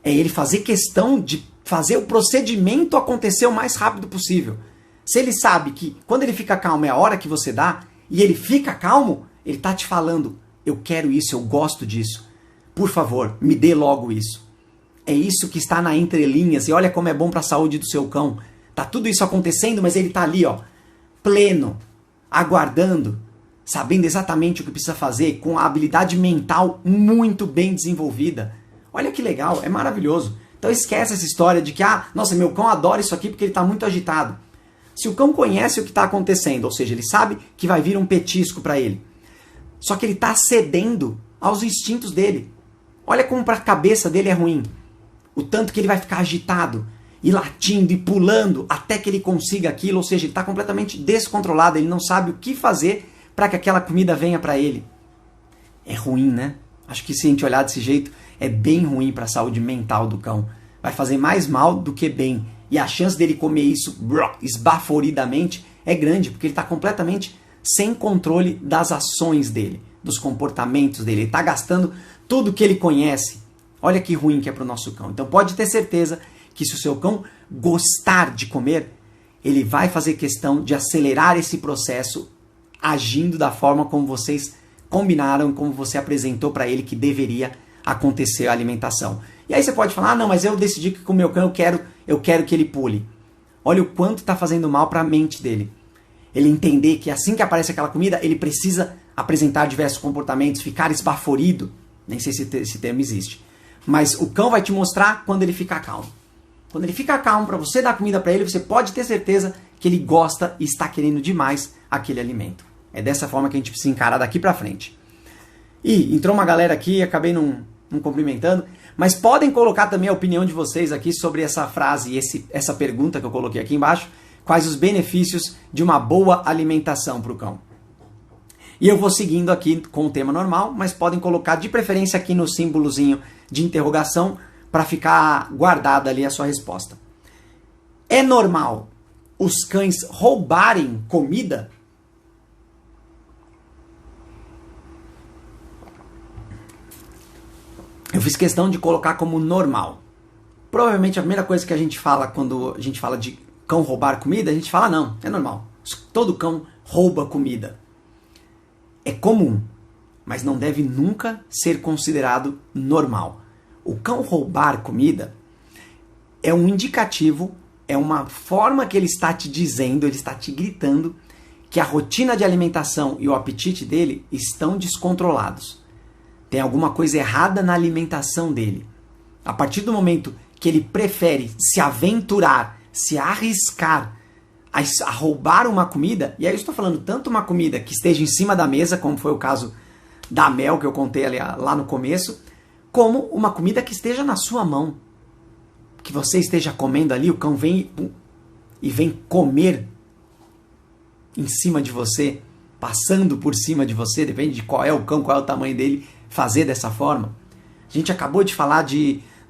A: É ele fazer questão de fazer o procedimento acontecer o mais rápido possível. Se ele sabe que quando ele fica calmo é a hora que você dá, e ele fica calmo, ele está te falando, eu quero isso, eu gosto disso. Por favor, me dê logo isso. É isso que está na entrelinhas, e olha como é bom para a saúde do seu cão. Tá tudo isso acontecendo, mas ele tá ali, ó, pleno, aguardando, sabendo exatamente o que precisa fazer, com a habilidade mental muito bem desenvolvida. Olha que legal, é maravilhoso. Então esquece essa história de que, nossa, meu cão adora isso aqui porque ele tá muito agitado. Se o cão conhece o que está acontecendo, ou seja, ele sabe que vai vir um petisco para ele, só que ele está cedendo aos instintos dele. Olha como para a cabeça dele é ruim. O tanto que ele vai ficar agitado, e latindo e pulando até que ele consiga aquilo, ou seja, ele está completamente descontrolado, ele não sabe o que fazer para que aquela comida venha para ele. É ruim, né? Acho que se a gente olhar desse jeito, é bem ruim para a saúde mental do cão. Vai fazer mais mal do que bem. E a chance dele comer isso esbaforidamente é grande, porque ele está completamente sem controle das ações dele, dos comportamentos dele. Ele está gastando tudo que ele conhece. Olha que ruim que é para o nosso cão. Então pode ter certeza que se o seu cão gostar de comer, ele vai fazer questão de acelerar esse processo agindo da forma como vocês combinaram, como você apresentou para ele que deveria acontecer a alimentação. E aí você pode falar, não, mas eu decidi que com o meu cão eu quero que ele pule. Olha o quanto está fazendo mal para a mente dele. Ele entender que assim que aparece aquela comida, ele precisa apresentar diversos comportamentos, ficar esbaforido. Nem sei se esse termo existe. Mas o cão vai te mostrar quando ele ficar calmo. Quando ele fica calmo para você dar comida para ele, você pode ter certeza que ele gosta e está querendo demais aquele alimento. É dessa forma que a gente precisa encarar daqui para frente. E entrou uma galera aqui, acabei não cumprimentando, mas podem colocar também a opinião de vocês aqui sobre essa frase e essa pergunta que eu coloquei aqui embaixo. Quais os benefícios de uma boa alimentação para o cão? E eu vou seguindo aqui com o tema normal, mas podem colocar de preferência aqui no símbolozinho de interrogação para ficar guardada ali a sua resposta. É normal os cães roubarem comida? Eu fiz questão de colocar como normal. Provavelmente a primeira coisa que a gente fala quando a gente fala de cão roubar comida, a gente fala, não, é normal. Todo cão rouba comida. É comum, mas não deve nunca ser considerado normal. O cão roubar comida é um indicativo, é uma forma que ele está te dizendo, ele está te gritando que a rotina de alimentação e o apetite dele estão descontrolados. Tem alguma coisa errada na alimentação dele. A partir do momento que ele prefere se aventurar, se arriscar a roubar uma comida, e aí eu estou falando tanto uma comida que esteja em cima da mesa, como foi o caso da Mel que eu contei ali, lá no começo, como uma comida que esteja na sua mão. Que você esteja comendo ali, o cão vem e vem comer em cima de você, passando por cima de você, depende de qual é o cão, qual é o tamanho dele, fazer dessa forma. A gente acabou de falar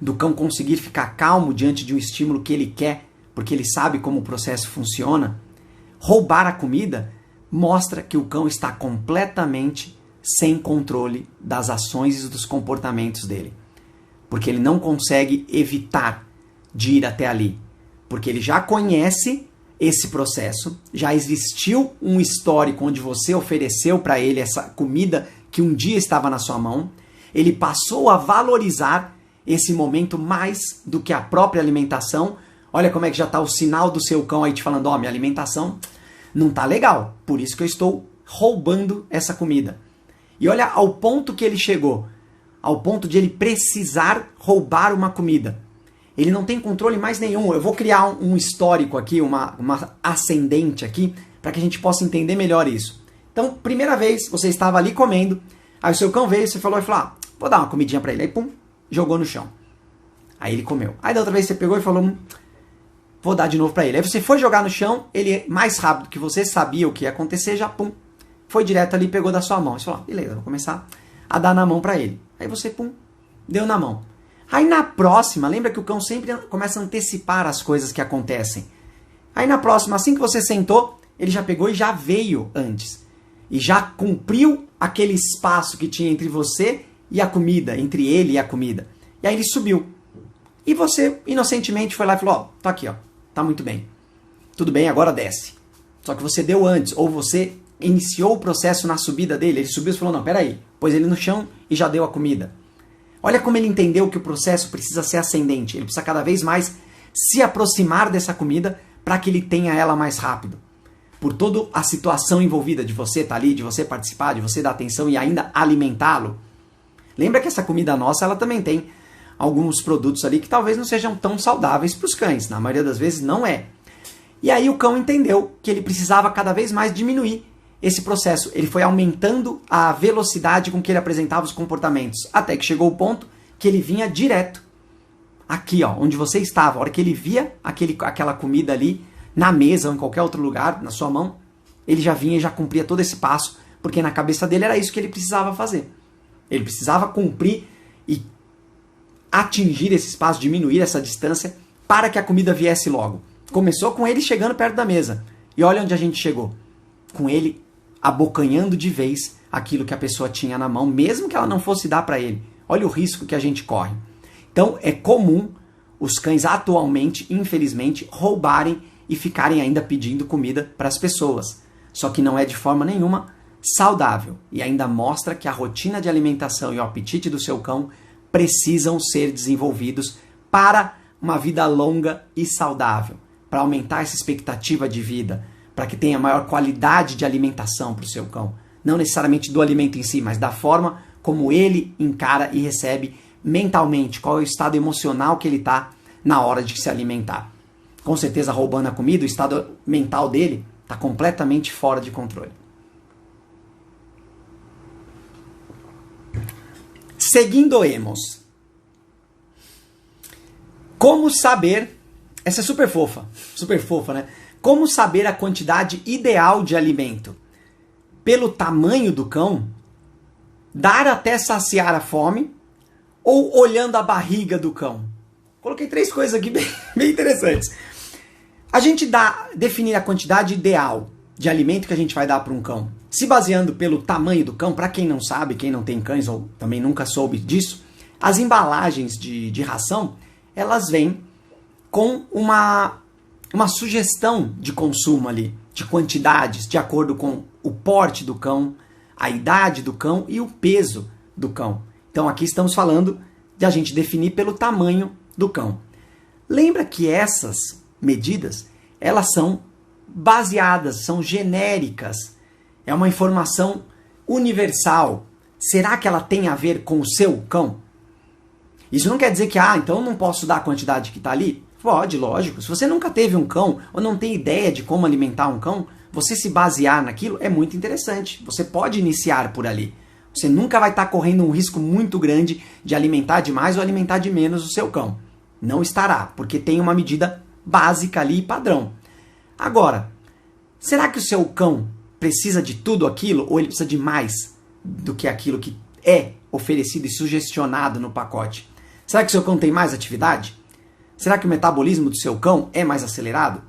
A: do cão conseguir ficar calmo diante de um estímulo que ele quer, porque ele sabe como o processo funciona. Roubar a comida mostra que o cão está completamente sem controle das ações e dos comportamentos dele. Porque ele não consegue evitar de ir até ali. Porque ele já conhece esse processo, já existiu um histórico onde você ofereceu para ele essa comida que um dia estava na sua mão, ele passou a valorizar esse momento mais do que a própria alimentação. Olha como é que já está o sinal do seu cão aí te falando, minha alimentação não está legal, por isso que eu estou roubando essa comida. E olha ao ponto que ele chegou, ao ponto de ele precisar roubar uma comida. Ele não tem controle mais nenhum. Eu vou criar um histórico aqui, uma ascendente aqui, para que a gente possa entender melhor isso. Então, primeira vez, você estava ali comendo, aí o seu cão veio, você falou, vou dar uma comidinha para ele. Aí, pum, jogou no chão. Aí ele comeu. Aí da outra vez você pegou e falou, vou dar de novo para ele. Aí você foi jogar no chão, ele mais rápido que você sabia o que ia acontecer, já, pum, foi direto ali e pegou da sua mão. Você falou, beleza, vou começar a dar na mão para ele. Aí você, pum, deu na mão. Aí na próxima, lembra que o cão sempre começa a antecipar as coisas que acontecem. Aí na próxima, assim que você sentou, ele já pegou e já veio antes. E já cumpriu aquele espaço que tinha entre você e a comida, entre ele e a comida. E aí ele subiu. E você, inocentemente, foi lá e falou, ó, tá aqui, ó, tá muito bem. Tudo bem, agora desce. Só que você deu antes, ou você iniciou o processo na subida dele. Ele subiu e falou, não, peraí. Pôs ele no chão e já deu a comida. Olha como ele entendeu que o processo precisa ser ascendente. Ele precisa cada vez mais se aproximar dessa comida para que ele tenha ela mais rápido. Por toda a situação envolvida de você estar ali, de você participar, de você dar atenção e ainda alimentá-lo. Lembra que essa comida nossa, ela também tem alguns produtos ali que talvez não sejam tão saudáveis para os cães. Na maioria das vezes não é. E aí o cão entendeu que ele precisava cada vez mais diminuir esse processo. Ele foi aumentando a velocidade com que ele apresentava os comportamentos. Até que chegou o ponto que ele vinha direto. Aqui, ó, onde você estava. A hora que ele via aquela comida ali na mesa ou em qualquer outro lugar, na sua mão, ele já vinha e já cumpria todo esse passo. Porque na cabeça dele era isso que ele precisava fazer. Ele precisava cumprir e atingir esse espaço, diminuir essa distância para que a comida viesse logo. Começou com ele chegando perto da mesa. E olha onde a gente chegou. Com ele abocanhando de vez aquilo que a pessoa tinha na mão, mesmo que ela não fosse dar para ele. Olha o risco que a gente corre. Então é comum os cães atualmente, infelizmente, roubarem e ficarem ainda pedindo comida para as pessoas. Só que não é de forma nenhuma saudável. E ainda mostra que a rotina de alimentação e o apetite do seu cão precisam ser desenvolvidos para uma vida longa e saudável, para aumentar essa expectativa de vida, para que tenha maior qualidade de alimentação para o seu cão. Não necessariamente do alimento em si, mas da forma como ele encara e recebe mentalmente, qual é o estado emocional que ele está na hora de se alimentar. Com certeza, roubando a comida, o estado mental dele está completamente fora de controle. Seguindo-emos. Como saber... Essa é super fofa, né? Como saber a quantidade ideal de alimento? Pelo tamanho do cão? Dar até saciar a fome? Ou olhando a barriga do cão? Coloquei 3 coisas aqui bem interessantes. A gente definir a quantidade ideal de alimento que a gente vai dar para um cão, se baseando pelo tamanho do cão. Para quem não sabe, quem não tem cães ou também nunca soube disso, as embalagens de ração, elas vêm com uma sugestão de consumo ali, de quantidades, de acordo com o porte do cão, a idade do cão e o peso do cão. Então aqui estamos falando de a gente definir pelo tamanho do cão. Lembra que essas medidas, elas são baseadas, são genéricas. É uma informação universal. Será que ela tem a ver com o seu cão? Isso não quer dizer que, então eu não posso dar a quantidade que está ali? Pode, lógico. Se você nunca teve um cão ou não tem ideia de como alimentar um cão, você se basear naquilo é muito interessante. Você pode iniciar por ali. Você nunca vai estar correndo um risco muito grande de alimentar demais ou alimentar de menos o seu cão. Não estará, porque tem uma medida básica ali, padrão. Agora, será que o seu cão precisa de tudo aquilo ou ele precisa de mais do que aquilo que é oferecido e sugestionado no pacote? Será que o seu cão tem mais atividade? Será que o metabolismo do seu cão é mais acelerado?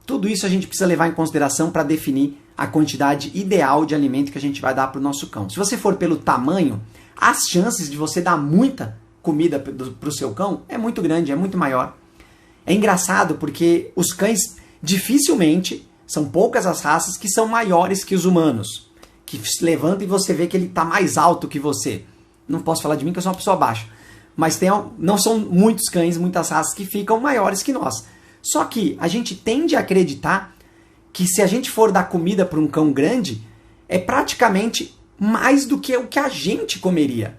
A: Tudo isso a gente precisa levar em consideração para definir a quantidade ideal de alimento que a gente vai dar para o nosso cão. Se você for pelo tamanho, as chances de você dar muita comida para o seu cão é muito grande, é muito maior. É engraçado porque os cães dificilmente, são poucas as raças que são maiores que os humanos, que se levantam e você vê que ele está mais alto que você. Não posso falar de mim que eu sou uma pessoa baixa, mas não são muitos cães, muitas raças que ficam maiores que nós. Só que a gente tende a acreditar que se a gente for dar comida para um cão grande, é praticamente mais do que o que a gente comeria.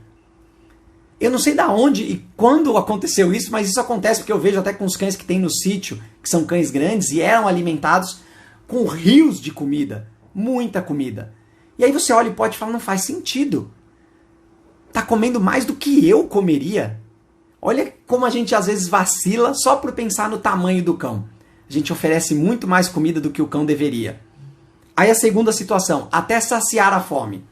A: Eu não sei da onde e quando aconteceu isso, mas isso acontece porque eu vejo até com os cães que tem no sítio, que são cães grandes e eram alimentados com rios de comida, muita comida. E aí você olha e pode falar, não faz sentido. Tá comendo mais do que eu comeria. Olha como a gente às vezes vacila só por pensar no tamanho do cão. A gente oferece muito mais comida do que o cão deveria. Aí a segunda situação, até saciar a fome.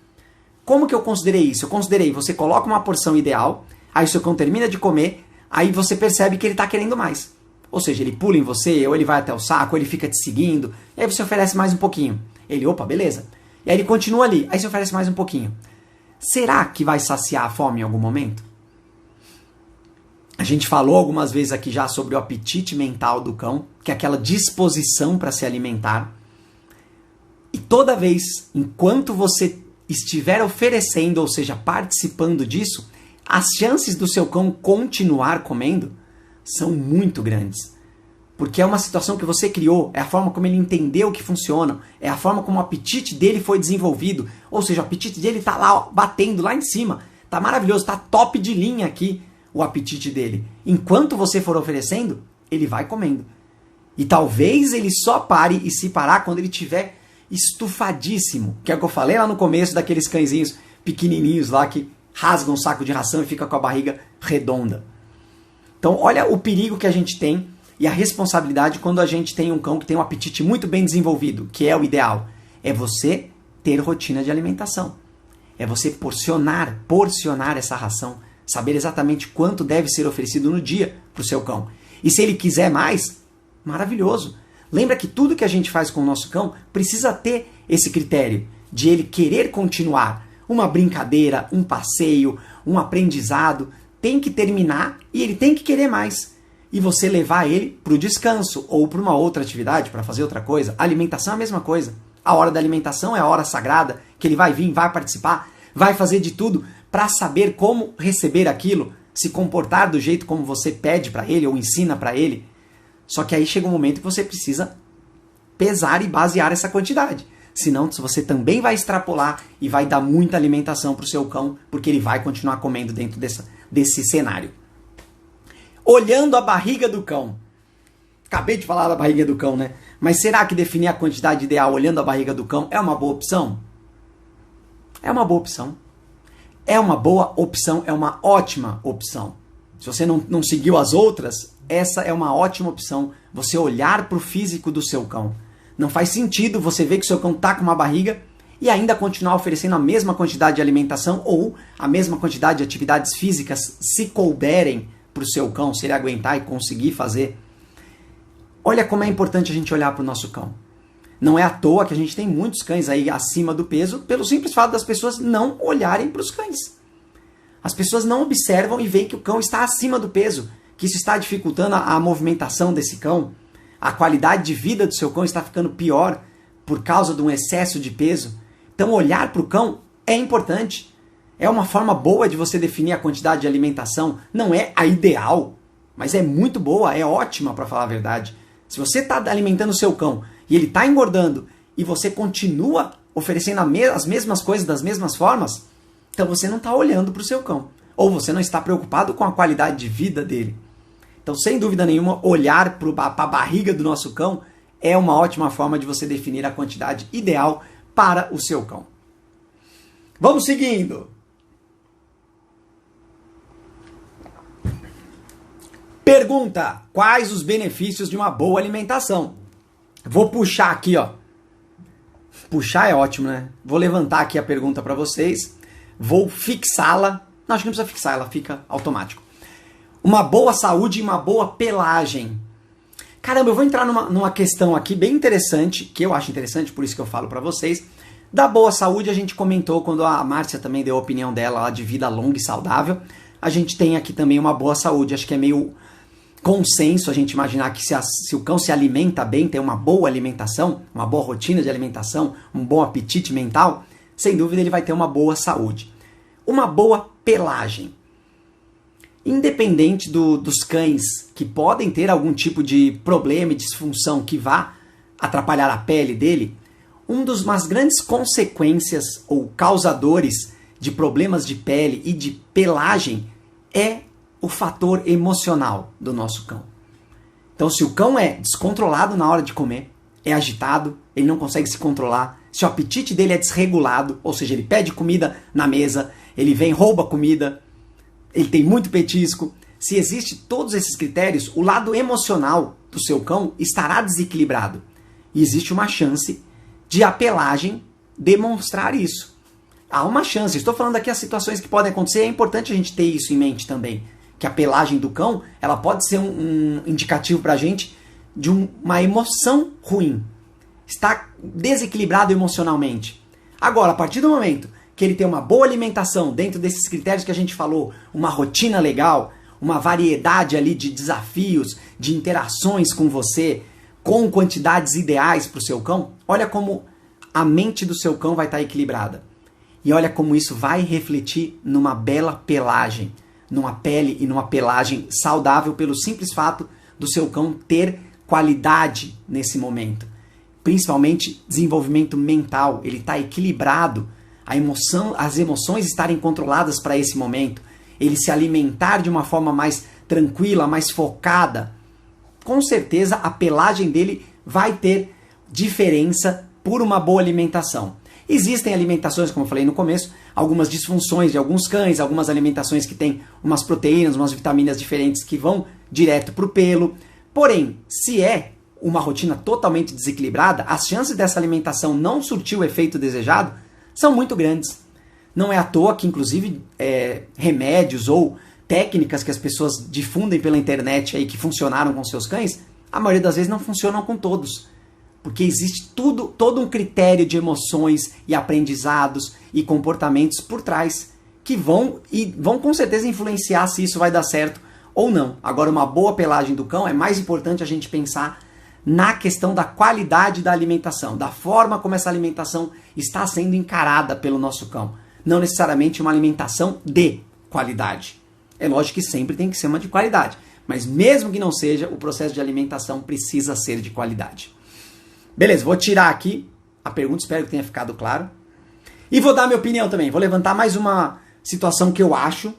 A: Como que eu considerei isso? Eu considerei, você coloca uma porção ideal, aí o seu cão termina de comer, aí você percebe que ele está querendo mais. Ou seja, ele pula em você, ou ele vai até o saco, ou ele fica te seguindo, e aí você oferece mais um pouquinho. Ele, opa, beleza. E aí ele continua ali, aí você oferece mais um pouquinho. Será que vai saciar a fome em algum momento? A gente falou algumas vezes aqui já sobre o apetite mental do cão, que é aquela disposição para se alimentar. E toda vez, enquanto você estiver oferecendo, ou seja, participando disso, as chances do seu cão continuar comendo são muito grandes. Porque é uma situação que você criou, é a forma como ele entendeu que funciona, é a forma como o apetite dele foi desenvolvido. Ou seja, o apetite dele está lá, ó, batendo lá em cima. Está maravilhoso, está top de linha aqui o apetite dele. Enquanto você for oferecendo, ele vai comendo. E talvez ele só pare e se parar quando ele tiver estufadíssimo, que é o que eu falei lá no começo daqueles cãezinhos pequenininhos lá que rasgam um saco de ração e fica com a barriga redonda. Então olha o perigo que a gente tem e a responsabilidade quando a gente tem um cão que tem um apetite muito bem desenvolvido, que é o ideal. É você ter rotina de alimentação. É você porcionar essa ração, saber exatamente quanto deve ser oferecido no dia para o seu cão. E se ele quiser mais, maravilhoso. Lembra que tudo que a gente faz com o nosso cão precisa ter esse critério de ele querer continuar. Uma brincadeira, um passeio, um aprendizado, tem que terminar e ele tem que querer mais. E você levar ele para o descanso ou para uma outra atividade, para fazer outra coisa. A alimentação é a mesma coisa. A hora da alimentação é a hora sagrada, que ele vai vir, vai participar, vai fazer de tudo para saber como receber aquilo, se comportar do jeito como você pede para ele ou ensina para ele. Só que aí chega um momento que você precisa pesar e basear essa quantidade. Senão você também vai extrapolar e vai dar muita alimentação para o seu cão, porque ele vai continuar comendo dentro desse cenário. Olhando a barriga do cão. Acabei de falar da barriga do cão, né? Mas será que definir a quantidade ideal olhando a barriga do cão é uma boa opção? É uma boa opção. É uma boa opção, é uma ótima opção. Se você não seguiu as outras, essa é uma ótima opção. Você olhar para o físico do seu cão. Não faz sentido você ver que o seu cão está com uma barriga e ainda continuar oferecendo a mesma quantidade de alimentação ou a mesma quantidade de atividades físicas se couberem para o seu cão, se ele aguentar e conseguir fazer. Olha como é importante a gente olhar para o nosso cão. Não é à toa que a gente tem muitos cães aí acima do peso pelo simples fato das pessoas não olharem para os cães. As pessoas não observam e veem que o cão está acima do peso, que isso está dificultando a movimentação desse cão. A qualidade de vida do seu cão está ficando pior por causa de um excesso de peso. Então olhar para o cão é importante. É uma forma boa de você definir a quantidade de alimentação. Não é a ideal, mas é muito boa, é ótima para falar a verdade. Se você está alimentando o seu cão e ele está engordando e você continua oferecendo as mesmas coisas das mesmas formas, então você não está olhando para o seu cão. Ou você não está preocupado com a qualidade de vida dele. Então, sem dúvida nenhuma, olhar para a barriga do nosso cão é uma ótima forma de você definir a quantidade ideal para o seu cão. Vamos seguindo. Pergunta: quais os benefícios de uma boa alimentação? Vou puxar aqui, ó. Puxar é ótimo, né? Vou levantar aqui a pergunta para vocês. Vou fixá-la. Não, acho que não precisa fixar, ela fica automático. Uma boa saúde e uma boa pelagem. Caramba, eu vou entrar numa questão aqui bem interessante, que eu acho interessante, por isso que eu falo para vocês. Da boa saúde a gente comentou quando a Márcia também deu a opinião dela lá de vida longa e saudável. A gente tem aqui também uma boa saúde. Acho que é meio consenso a gente imaginar que se o cão se alimenta bem, tem uma boa alimentação, uma boa rotina de alimentação, um bom apetite mental, sem dúvida ele vai ter uma boa saúde. Uma boa pelagem. Independente dos cães que podem ter algum tipo de problema e disfunção que vá atrapalhar a pele dele, umas grandes consequências ou causadores de problemas de pele e de pelagem é o fator emocional do nosso cão. Então, se o cão é descontrolado na hora de comer, é agitado, ele não consegue se controlar, se o apetite dele é desregulado, ou seja, ele pede comida na mesa, ele vem, rouba comida, ele tem muito petisco. Se existe todos esses critérios, o lado emocional do seu cão estará desequilibrado. E existe uma chance de a pelagem demonstrar isso. há uma chance. Estou falando aqui as situações que podem acontecer, é importante a gente ter isso em mente também. Que a pelagem do cão, ela pode ser um indicativo para a gente de uma emoção ruim. Está desequilibrado emocionalmente. Agora, a partir do momento que ele tem uma boa alimentação, dentro desses critérios que a gente falou, uma rotina legal, uma variedade ali de desafios, de interações com você, com quantidades ideais para o seu cão, olha como a mente do seu cão vai estar equilibrada. E olha como isso vai refletir numa bela pelagem, numa pele e numa pelagem saudável pelo simples fato do seu cão ter qualidade nesse momento. Principalmente desenvolvimento mental, ele está equilibrado, as emoções estarem controladas para esse momento, ele se alimentar de uma forma mais tranquila, mais focada. Com certeza a pelagem dele vai ter diferença por uma boa alimentação. Existem alimentações, como eu falei no começo, algumas disfunções de alguns cães, algumas alimentações que têm umas proteínas, umas vitaminas diferentes que vão direto para o pelo. Porém, se é uma rotina totalmente desequilibrada, as chances dessa alimentação não surtir o efeito desejado são muito grandes. Não é à toa que, inclusive, remédios ou técnicas que as pessoas difundem pela internet aí que funcionaram com seus cães, a maioria das vezes não funcionam com todos. Porque existe todo um critério de emoções e aprendizados e comportamentos por trás que vão com certeza influenciar se isso vai dar certo ou não. Agora, uma boa pelagem do cão é mais importante a gente pensar na questão da qualidade da alimentação, da forma como essa alimentação está sendo encarada pelo nosso cão. Não necessariamente uma alimentação de qualidade. É lógico que sempre tem que ser uma de qualidade, mas mesmo que não seja, o processo de alimentação precisa ser de qualidade. Beleza, vou tirar aqui a pergunta, espero que tenha ficado claro. E vou dar minha opinião também, vou levantar mais uma situação que eu acho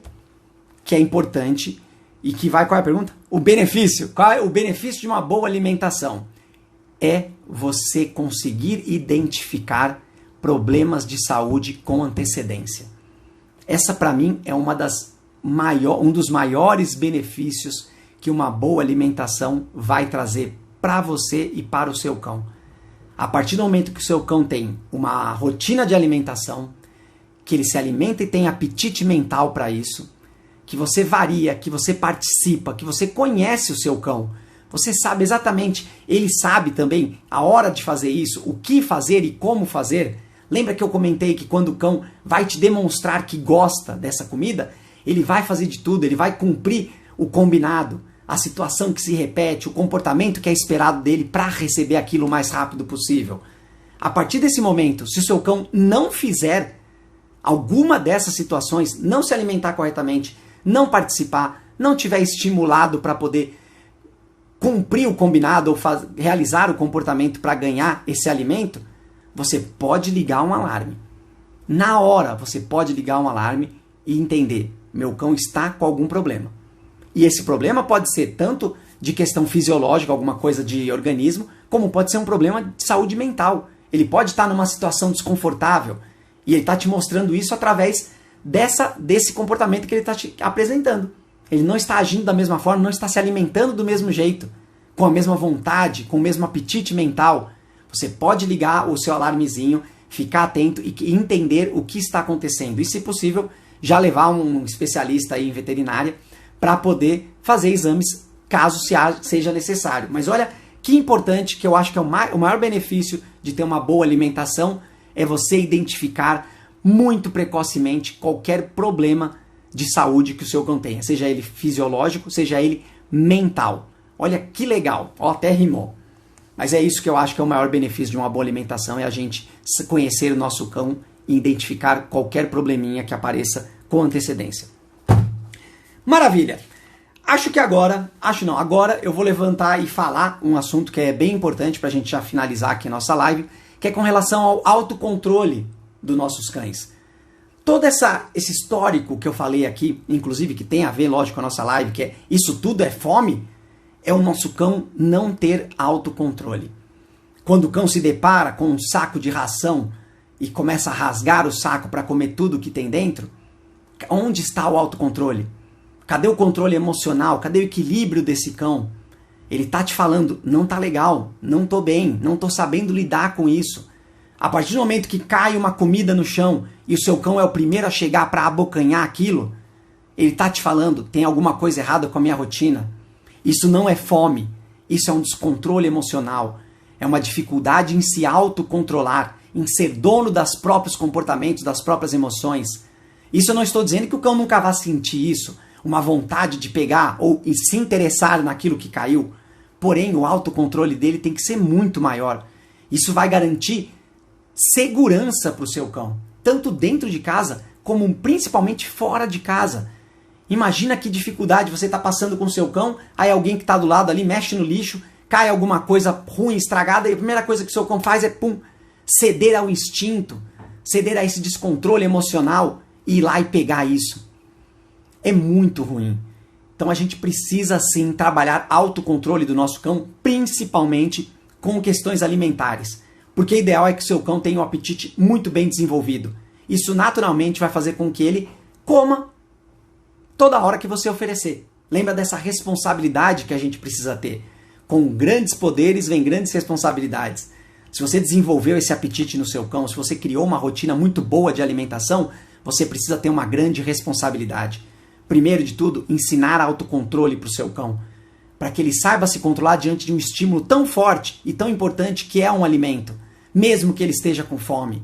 A: que é importante e que vai... Qual é a pergunta? O benefício. Qual é o benefício de uma boa alimentação? É você conseguir identificar problemas de saúde com antecedência. Essa, para mim, é um dos maiores benefícios que uma boa alimentação vai trazer para você e para o seu cão. A partir do momento que o seu cão tem uma rotina de alimentação, que ele se alimenta e tem apetite mental para isso, que você varia, que você participa, que você conhece o seu cão, você sabe exatamente, ele sabe também a hora de fazer isso, o que fazer e como fazer. Lembra que eu comentei que quando o cão vai te demonstrar que gosta dessa comida, ele vai fazer de tudo, ele vai cumprir o combinado, a situação que se repete, o comportamento que é esperado dele para receber aquilo o mais rápido possível. A partir desse momento, se o seu cão não fizer alguma dessas situações, não se alimentar corretamente, não participar, não tiver estimulado para poder cumprir o combinado ou realizar o comportamento para ganhar esse alimento, você pode ligar um alarme. Na hora, você pode ligar um alarme e entender, meu cão está com algum problema. E esse problema pode ser tanto de questão fisiológica, alguma coisa de organismo, como pode ser um problema de saúde mental. Ele pode estar numa situação desconfortável e ele está te mostrando isso através desse comportamento que ele está te apresentando. Ele não está agindo da mesma forma, não está se alimentando do mesmo jeito, com a mesma vontade, com o mesmo apetite mental. Você pode ligar o seu alarmezinho, ficar atento e entender o que está acontecendo. E, se possível, já levar um especialista aí em veterinária para poder fazer exames caso seja necessário. Mas olha que importante, que eu acho que é o maior benefício de ter uma boa alimentação é você identificar muito precocemente qualquer problema de saúde que o seu cão tenha, seja ele fisiológico, seja ele mental. Olha que legal, ó, até rimou. Mas é isso que eu acho que é o maior benefício de uma boa alimentação, é a gente conhecer o nosso cão e identificar qualquer probleminha que apareça com antecedência. Maravilha! Agora eu vou levantar e falar um assunto que é bem importante para a gente já finalizar aqui a nossa live, que é com relação ao autocontrole dos nossos cães. Todo esse histórico que eu falei aqui, inclusive que tem a ver, lógico, com a nossa live, que é isso tudo é fome, é o nosso cão não ter autocontrole. Quando o cão se depara com um saco de ração e começa a rasgar o saco para comer tudo que tem dentro, onde está o autocontrole? Cadê o controle emocional? Cadê o equilíbrio desse cão? Ele tá te falando, não tá legal, não tô bem, não tô sabendo lidar com isso. A partir do momento que cai uma comida no chão e o seu cão é o primeiro a chegar para abocanhar aquilo, ele está te falando, tem alguma coisa errada com a minha rotina. Isso não é fome, isso é um descontrole emocional. É uma dificuldade em se autocontrolar, em ser dono dos próprios comportamentos, das próprias emoções. Isso eu não estou dizendo que o cão nunca vai sentir isso, uma vontade de pegar ou se interessar naquilo que caiu. Porém, o autocontrole dele tem que ser muito maior. Isso vai garantir segurança para o seu cão, tanto dentro de casa, como principalmente fora de casa. Imagina que dificuldade você está passando com o seu cão, aí alguém que está do lado ali mexe no lixo, cai alguma coisa ruim, estragada, e a primeira coisa que o seu cão faz é ceder ao instinto, ceder a esse descontrole emocional e ir lá e pegar isso. É muito ruim. Então a gente precisa sim trabalhar autocontrole do nosso cão, principalmente com questões alimentares. Porque o ideal é que o seu cão tenha um apetite muito bem desenvolvido. Isso naturalmente vai fazer com que ele coma toda hora que você oferecer. Lembra dessa responsabilidade que a gente precisa ter. Com grandes poderes vem grandes responsabilidades. Se você desenvolveu esse apetite no seu cão, se você criou uma rotina muito boa de alimentação, você precisa ter uma grande responsabilidade. Primeiro de tudo, ensinar autocontrole para o seu cão, para que ele saiba se controlar diante de um estímulo tão forte e tão importante que é um alimento, mesmo que ele esteja com fome.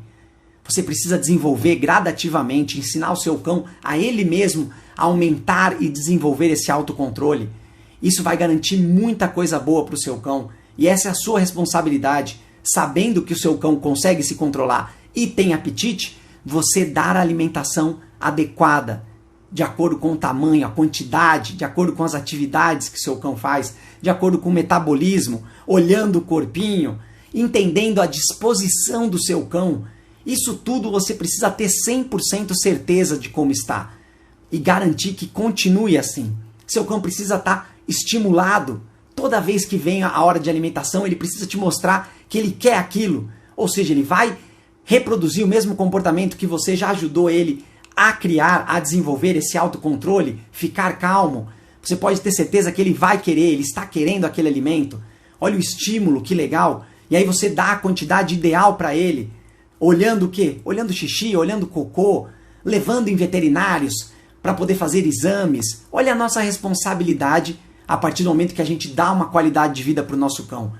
A: Você precisa desenvolver gradativamente, ensinar o seu cão a ele mesmo aumentar e desenvolver esse autocontrole. Isso vai garantir muita coisa boa para o seu cão. E essa é a sua responsabilidade. Sabendo que o seu cão consegue se controlar e tem apetite, você dar a alimentação adequada, de acordo com o tamanho, a quantidade, de acordo com as atividades que o seu cão faz, de acordo com o metabolismo, olhando o corpinho, entendendo a disposição do seu cão. Isso tudo você precisa ter 100% certeza de como está e garantir que continue assim. Seu cão precisa estar estimulado. Toda vez que vem a hora de alimentação, ele precisa te mostrar que ele quer aquilo. Ou seja, ele vai reproduzir o mesmo comportamento que você já ajudou ele a criar, a desenvolver esse autocontrole, ficar calmo. Você pode ter certeza que ele vai querer, ele está querendo aquele alimento. Olha o estímulo, que legal. E aí você dá a quantidade ideal para ele. Olhando o quê? Olhando xixi, olhando cocô, levando em veterinários para poder fazer exames. Olha a nossa responsabilidade a partir do momento que a gente dá uma qualidade de vida para o nosso cão.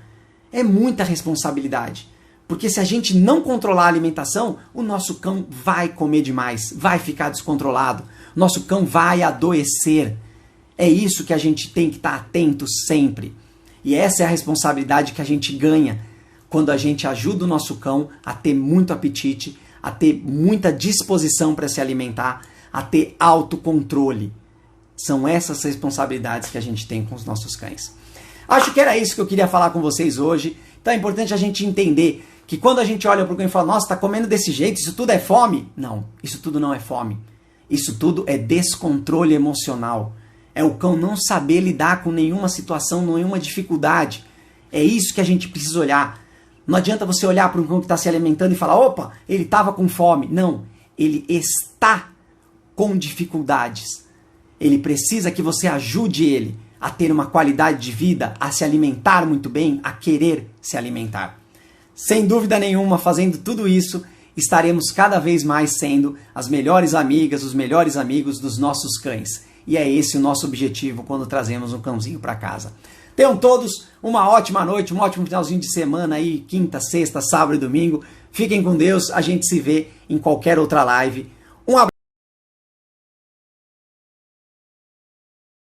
A: É muita responsabilidade. Porque se a gente não controlar a alimentação, o nosso cão vai comer demais, vai ficar descontrolado. O nosso cão vai adoecer. É isso que a gente tem que estar atento sempre. E essa é a responsabilidade que a gente ganha quando a gente ajuda o nosso cão a ter muito apetite, a ter muita disposição para se alimentar, a ter autocontrole. São essas responsabilidades que a gente tem com os nossos cães. Acho que era isso que eu queria falar com vocês hoje. Então é importante a gente entender que quando a gente olha para o cão e fala, nossa, está comendo desse jeito, isso tudo é fome? Não, isso tudo não é fome. Isso tudo é descontrole emocional. É o cão não saber lidar com nenhuma situação, nenhuma dificuldade. É isso que a gente precisa olhar. Não adianta você olhar para um cão que está se alimentando e falar, opa, ele estava com fome. Não, ele está com dificuldades. Ele precisa que você ajude ele a ter uma qualidade de vida, a se alimentar muito bem, a querer se alimentar. Sem dúvida nenhuma, fazendo tudo isso, estaremos cada vez mais sendo as melhores amigas, os melhores amigos dos nossos cães. E é esse o nosso objetivo quando trazemos um cãozinho para casa. Tenham todos uma ótima noite, um ótimo finalzinho de semana aí, quinta, sexta, sábado e domingo. Fiquem com Deus, a gente se vê em qualquer outra live.